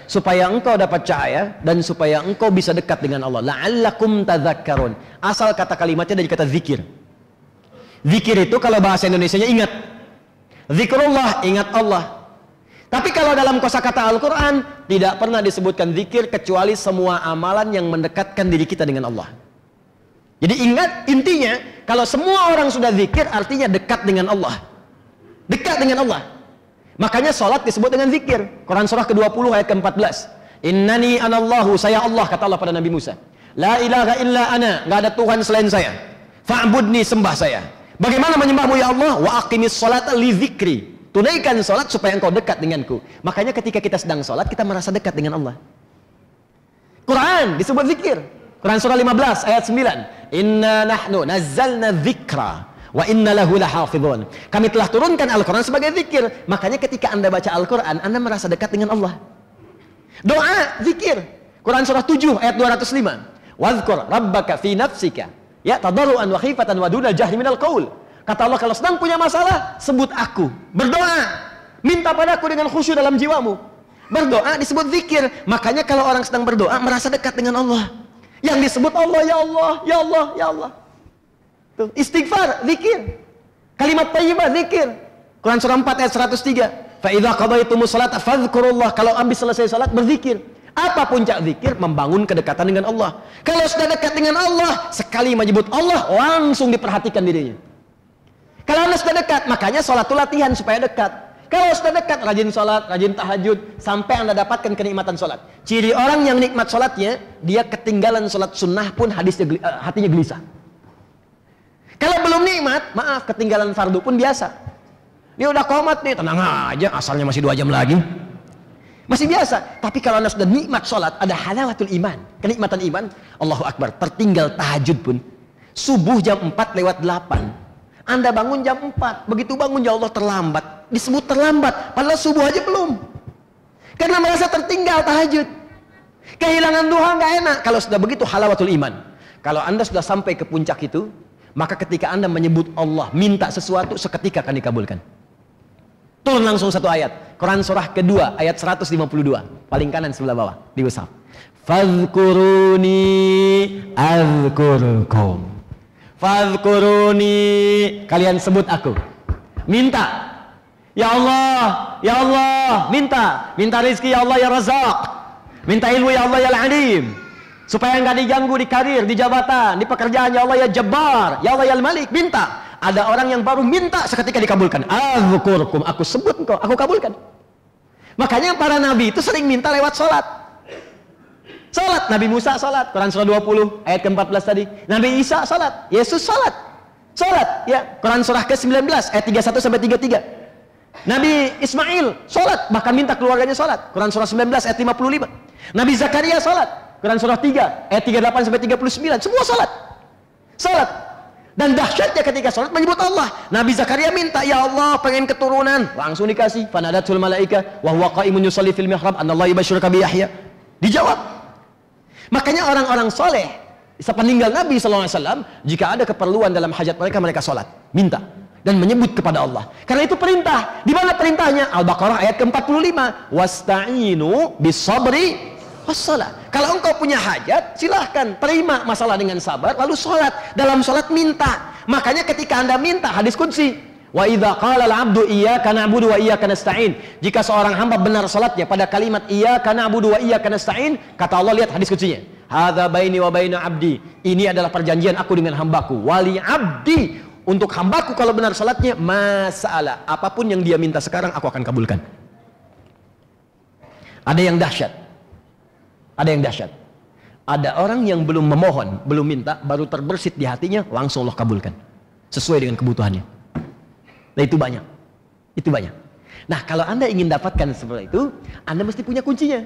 supaya engkau dapat cahaya dan supaya engkau bisa dekat dengan Allah. La'allakum tadzakkarun. Asal kata kalimatnya dari kata zikir. Zikir itu kalau bahasa Indonesianya ingat. Zikrullah, ingat Allah. Tapi kalau dalam kosakata Al-Quran tidak pernah disebutkan zikir kecuali semua amalan yang mendekatkan diri kita dengan Allah. Jadi ingat, intinya kalau semua orang sudah zikir artinya dekat dengan Allah. Dekat dengan Allah. Makanya sholat disebut dengan zikir. Quran surah ke-20 ayat ke-14. Innani anallahu, saya Allah, kata Allah pada Nabi Musa. La ilaha illa ana, gak ada Tuhan selain saya. Fa'budni, sembah saya. Bagaimana menyembahmu ya Allah? Wa aqimis sholata li zikri. Tunaikan sholat supaya engkau dekat denganku. Makanya ketika kita sedang sholat, kita merasa dekat dengan Allah. Quran disebut zikir. Quran surah 15 ayat 9. Inna nahnu nazzalna dzikra wa inna lahu lahafidhun. Kami telah turunkan Al-Quran sebagai zikir. Makanya ketika Anda baca Al-Quran, Anda merasa dekat dengan Allah. Doa, zikir. Quran surah 7 ayat 205. Wadhkur rabbaka fi nafsika ya tadarruan wa khifatan wa dunal jahri minal qaul. Kata Allah, kalau sedang punya masalah, sebut aku. Berdoa, minta padaku dengan khusyuk dalam jiwamu. Berdoa disebut zikir. Makanya kalau orang sedang berdoa merasa dekat dengan Allah. Yang disebut Allah, ya Allah, ya Allah, ya Allah. Tuh, istighfar, zikir. Kalimat thayyibah, zikir. Quran surah 4 ayat 103. Fa idza qadaytumus salata fadhkurullah. Kalau habis selesai salat berzikir. Apa puncak zikir? Membangun kedekatan dengan Allah. Kalau sudah dekat dengan Allah, sekali menyebut Allah langsung diperhatikan dirinya. Kalau Anda sudah dekat, makanya salat itu latihan supaya dekat. Kalau sudah dekat, rajin salat, rajin tahajud, sampai Anda dapatkan kenikmatan salat. Ciri orang yang nikmat salatnya, dia ketinggalan salat sunnah pun hatinya gelisah. Kalau belum nikmat, maaf, ketinggalan fardu pun biasa. Dia udah qomat nih, tenang aja, asalnya masih 2 jam lagi. Masih biasa. Tapi kalau Anda sudah nikmat sholat, ada halawatul iman, kenikmatan iman, Allahu Akbar, tertinggal tahajud pun. Subuh jam 4 lewat 8. Anda bangun jam 4, begitu bangun ya Allah terlambat. Disebut terlambat, padahal subuh aja belum. Karena merasa tertinggal tahajud. Kehilangan duha nggak enak. Kalau sudah begitu halawatul iman. Kalau Anda sudah sampai ke puncak itu, maka ketika Anda menyebut Allah, minta sesuatu, seketika akan dikabulkan. Turun langsung satu ayat. Quran surah kedua, ayat 152. Paling kanan sebelah bawah, di mushaf. Fadhkuruni azkurukum. Fadhkuruni, kalian sebut aku. Minta. Ya Allah, ya Allah, minta. Minta rezeki ya Allah ya Razak. Minta ilmu ya Allah ya Al-Alim. Supaya enggak diganggu di karir, di jabatan, di pekerjaan, ya Allah ya Jabbar, ya Allah ya Al-Malik. Minta. Ada orang yang baru minta seketika dikabulkan. Azkurkum, aku sebut engkau, aku kabulkan. Makanya para nabi itu sering minta lewat sholat. Sholat, Nabi Musa sholat, Quran surah 20 ayat ke-14 tadi. Nabi Isa sholat, Yesus sholat. Sholat, ya, Quran surah ke-19 ayat 31 sampai 33. Nabi Ismail sholat, bahkan minta keluarganya sholat. Quran surah 19 ayat 55. Nabi Zakaria sholat, Quran surah 3 ayat 38 sampai 39. Semua sholat. Sholat. Dan dahsyatnya ketika sholat menyebut Allah. Nabi Zakaria minta, ya Allah pengen keturunan, langsung dikasih. Fanadatul malaika wa huwa qaimun yusalli fil mihrab anallahu yubashshiruka bi Yahya. Dijawab. Makanya orang-orang soleh sepeninggal Nabi SAW, jika ada keperluan dalam hajat mereka, mereka sholat, minta dan menyebut kepada Allah. Karena itu perintah. Di mana perintahnya? Al-Baqarah ayat ke-45. Wasta'inu bis-sabri was-shalah. Kalau engkau punya hajat, silahkan terima masalah dengan sabar, lalu sholat. Dalam sholat minta. Makanya ketika Anda minta, hadis qudsi, wa idza qala al-'abdu iyyaka na'budu wa iyyaka nasta'in. Jika seorang hamba benar salatnya pada kalimat iyyaka na'budu wa iyyaka nasta'in, kata Allah, lihat hadis qudsiynya. Hadza baini wa baina 'abdi. Ini adalah perjanjian aku dengan hambaku. Wali 'abdi, untuk hambaku kalau benar salatnya, masalah apapun yang dia minta sekarang aku akan kabulkan. Ada yang dahsyat. Ada yang dahsyat. Ada orang yang belum memohon, belum minta, baru terbersit di hatinya, langsung Allah kabulkan. Sesuai dengan kebutuhannya. Nah itu banyak. Itu banyak. Nah kalau Anda ingin dapatkan seperti itu, Anda mesti punya kuncinya.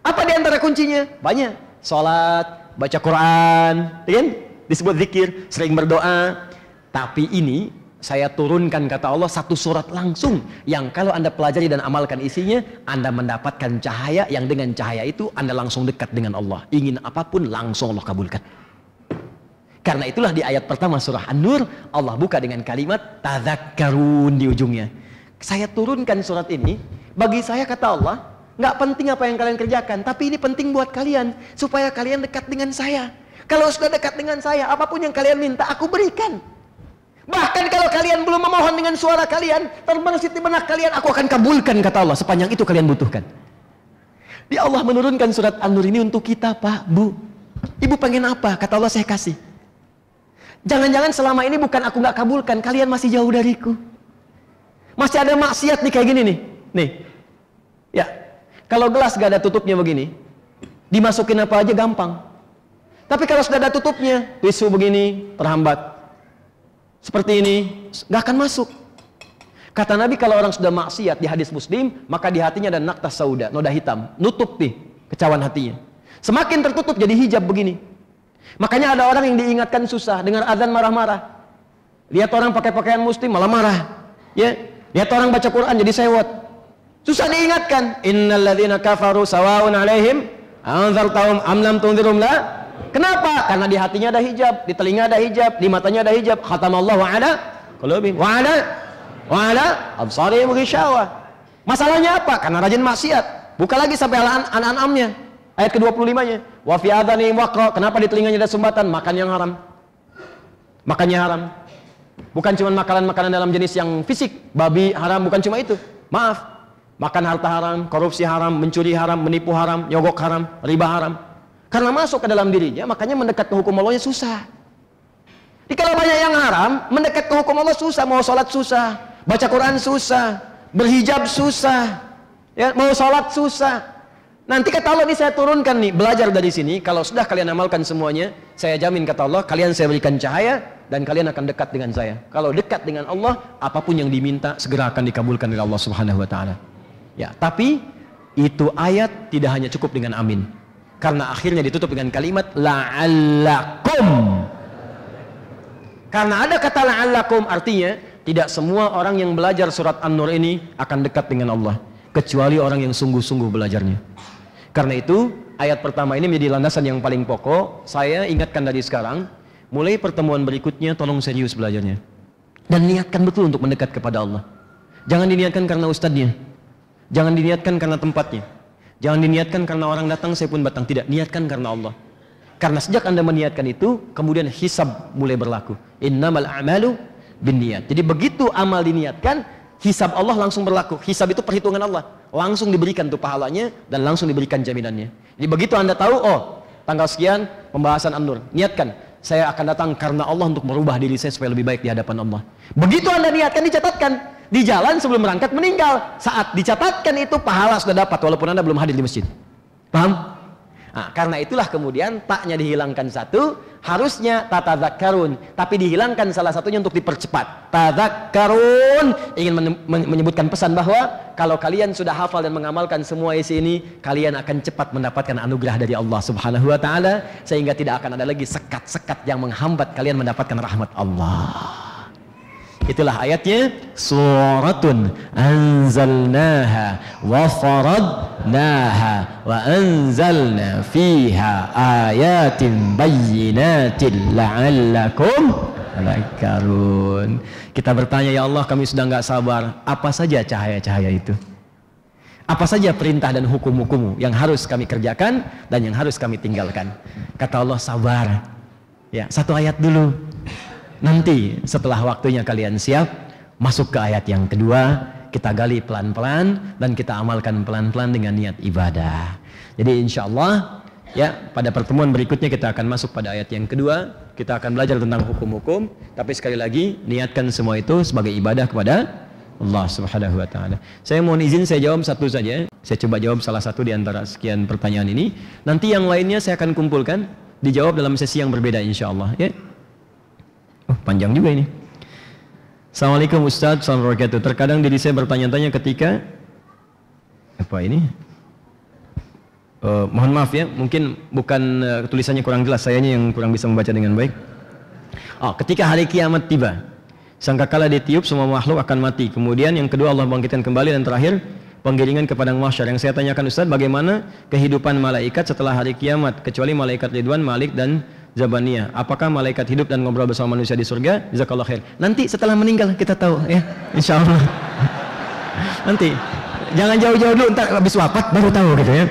Apa di antara kuncinya? Banyak. Salat, baca Quran, kan? Disebut zikir, sering berdoa. Tapi ini saya turunkan, kata Allah, satu surat langsung yang kalau Anda pelajari dan amalkan isinya, Anda mendapatkan cahaya yang dengan cahaya itu Anda langsung dekat dengan Allah. Ingin apapun langsung Allah kabulkan. Karena itulah di ayat pertama surah An-Nur, Allah buka dengan kalimat tadzakkarun di ujungnya. Saya turunkan surat ini, bagi saya, kata Allah, nggak penting apa yang kalian kerjakan, tapi ini penting buat kalian, supaya kalian dekat dengan saya. Kalau sudah dekat dengan saya, apapun yang kalian minta, aku berikan. Bahkan kalau kalian belum memohon dengan suara kalian, terbersit di benak kalian, aku akan kabulkan, kata Allah, sepanjang itu kalian butuhkan. Di Allah menurunkan surat An-Nur ini untuk kita, Pak, Bu. Ibu pengen apa? Kata Allah, saya kasih. Jangan-jangan selama ini bukan aku nggak kabulkan, kalian masih jauh dariku. Masih ada maksiat nih kayak gini nih. Nih. Ya. Kalau gelas gak ada tutupnya begini, dimasukin apa aja gampang. Tapi kalau sudah ada tutupnya, tisu begini, terhambat. Seperti ini, gak akan masuk. Kata Nabi, kalau orang sudah maksiat di hadis Muslim, maka di hatinya ada naktas sauda, noda hitam, nutup nih kecawan hatinya. Semakin tertutup jadi hijab begini. Makanya ada orang yang diingatkan susah, dengar azan marah-marah. Lihat orang pakai pakaian Muslim malah marah. Ya, lihat orang baca Quran jadi sewot. Susah diingatkan. Innalladzina kafaru sawa'un 'alaihim anzartahum am lam tunzirum la. Kenapa? Karena di hatinya ada hijab, di telinga ada hijab, di matanya ada hijab. Khatamallahu ala qulubihim wa ala absarihim ghishawa. Masalahnya apa? Karena rajin maksiat. Buka lagi sampai An-An'amnya, ayat ke-25-nya. Wa fi adhanihim waqra. Kenapa di telinganya ada sumbatan? Makan yang haram. Makannya haram. Bukan cuma makanan-makanan dalam jenis yang fisik, babi haram, bukan cuma itu. Maaf. Makan harta haram, korupsi haram, mencuri haram, menipu haram, nyogok haram, riba haram. Karena masuk ke dalam dirinya, makanya mendekat ke hukum Allahnya susah. Jadi kalau banyak yang haram, mendekat ke hukum Allah susah. Mau sholat susah, baca Quran susah, berhijab susah, ya, mau sholat susah. Nanti kata Allah, ini saya turunkan nih, belajar dari sini. Kalau sudah kalian amalkan semuanya, saya jamin, kata Allah, kalian saya berikan cahaya dan kalian akan dekat dengan saya. Kalau dekat dengan Allah, apapun yang diminta segera akan dikabulkan oleh Allah Subhanahu wa taala. Ya, tapi itu ayat tidak hanya cukup dengan amin. Karena akhirnya ditutup dengan kalimat la'allakum. Karena ada kata la'allakum, artinya tidak semua orang yang belajar surat An-Nur ini akan dekat dengan Allah, kecuali orang yang sungguh-sungguh belajarnya. Karena itu ayat pertama ini menjadi landasan yang paling pokok. Saya ingatkan dari sekarang, mulai pertemuan berikutnya tolong serius belajarnya dan niatkan betul untuk mendekat kepada Allah. Jangan diniatkan karena ustadznya, jangan diniatkan karena tempatnya, jangan diniatkan karena orang datang saya pun datang. Tidak, niatkan karena Allah. Karena sejak Anda meniatkan itu, kemudian hisab mulai berlaku. Innamal a'malu binniyat. Jadi begitu amal diniatkan, hisab Allah langsung berlaku. Hisab itu perhitungan Allah, langsung diberikan tuh pahalanya dan langsung diberikan jaminannya. Jadi begitu Anda tahu, oh tanggal sekian pembahasan An-Nur, niatkan saya akan datang karena Allah untuk merubah diri saya supaya lebih baik di hadapan Allah. Begitu Anda niatkan, dicatatkan di jalan sebelum berangkat meninggal. Saat dicatatkan itu pahala sudah dapat walaupun Anda belum hadir di masjid. Paham? Nah, karena itulah kemudian taknya dihilangkan satu, harusnya tatadzakkarun, tapi dihilangkan salah satunya untuk dipercepat. Tadzakkarun ingin menyebutkan pesan bahwa kalau kalian sudah hafal dan mengamalkan semua isi ini, kalian akan cepat mendapatkan anugerah dari Allah Subhanahu wa taala, sehingga tidak akan ada lagi sekat-sekat yang menghambat kalian mendapatkan rahmat Allah. Itulah ayatnya, suratun anzalnaha wa faradnaha wa anzalna fiha ayatin bayyinatin la'allakum tadhakkarun. Kita bertanya, ya Allah, kami sudah enggak sabar, apa saja cahaya-cahaya itu? Apa saja perintah dan hukum-hukum yang harus kami kerjakan dan yang harus kami tinggalkan? Kata Allah, sabar. Ya, satu ayat dulu. Nanti setelah waktunya kalian siap, masuk ke ayat yang kedua, kita gali pelan-pelan dan kita amalkan pelan-pelan dengan niat ibadah. Jadi insya Allah ya, pada pertemuan berikutnya kita akan masuk pada ayat yang kedua. Kita akan belajar tentang hukum-hukum, tapi sekali lagi niatkan semua itu sebagai ibadah kepada Allah Subhanahu wa taala. Saya mohon izin saya jawab satu saja. Saya coba jawab salah satu di antara sekian pertanyaan ini. Nanti yang lainnya saya akan kumpulkan, dijawab dalam sesi yang berbeda insya Allah ya. Oh, panjang juga ini. Assalamualaikum Ustaz, assalamualaikum warahmatullahi wabarakatuh. Terkadang diri saya bertanya-tanya ketika apa ini? Mohon maaf ya, mungkin bukan tulisannya kurang jelas, sayanya yang kurang bisa membaca dengan baik. Ketika hari kiamat tiba, sangkakala ditiup semua makhluk akan mati. Kemudian yang kedua Allah bangkitkan kembali, dan terakhir penggiringan ke padang mahsyar. Yang saya tanyakan Ustaz, bagaimana kehidupan malaikat setelah hari kiamat, kecuali malaikat Ridwan, Malik dan Zabaniyah? Apakah malaikat hidup dan ngobrol bersama manusia di surga? Jazakallah khair. Nanti setelah meninggal kita tahu ya, insya Allah. Nanti jangan jauh-jauh dulu, ntar habis wafat baru tahu gitu ya.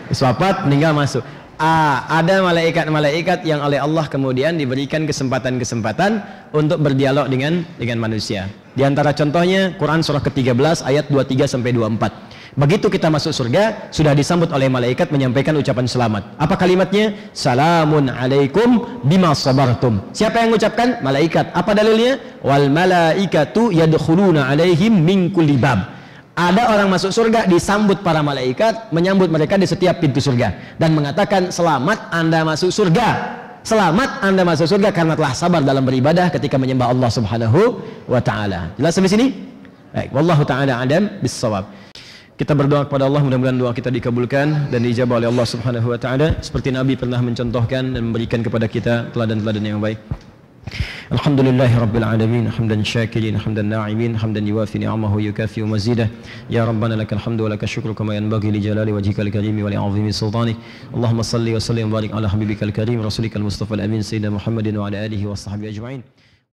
Habis wafat meninggal masuk. Ada malaikat-malaikat yang oleh Allah kemudian diberikan kesempatan-kesempatan untuk berdialog dengan manusia. Di antara contohnya Quran surah ke-13 ayat 23 sampai 24. Begitu kita masuk surga, sudah disambut oleh malaikat menyampaikan ucapan selamat. Apa kalimatnya? Salamun alaikum bima sabartum. Siapa yang mengucapkan? Malaikat. Apa dalilnya? Wal malaikatu yadkhuluna alaihim min kulli bab. Ada orang masuk surga, disambut para malaikat, menyambut mereka di setiap pintu surga dan mengatakan, selamat Anda masuk surga. Selamat Anda masuk surga karena telah sabar dalam beribadah ketika menyembah Allah Subhanahu wa taala. Jelas sampai sini? Baik, wallahu taala adam bis-shawab. Kita berdoa kepada Allah, mudah-mudahan doa kita dikabulkan dan diijabah oleh Allah Subhanahu wa taala seperti Nabi pernah mencontohkan dan memberikan kepada kita teladan-teladan yang baik. Alhamdulillahirabbil alamin, hamdan syakirin, hamdan na'imin, hamdan yuwafi ni'amahu yukafi mazidah. Ya Rabbana lakal hamdu wa lakal syukru kama yanbaghi li jalali wajhikal karimi wa li 'azimi sultanik. Allahumma salli wa sallim wa barik ala habibikal karim rasulikal mustafa al amin sayyidina Muhammadin wa ala alihi wa sahbihi ajma'in.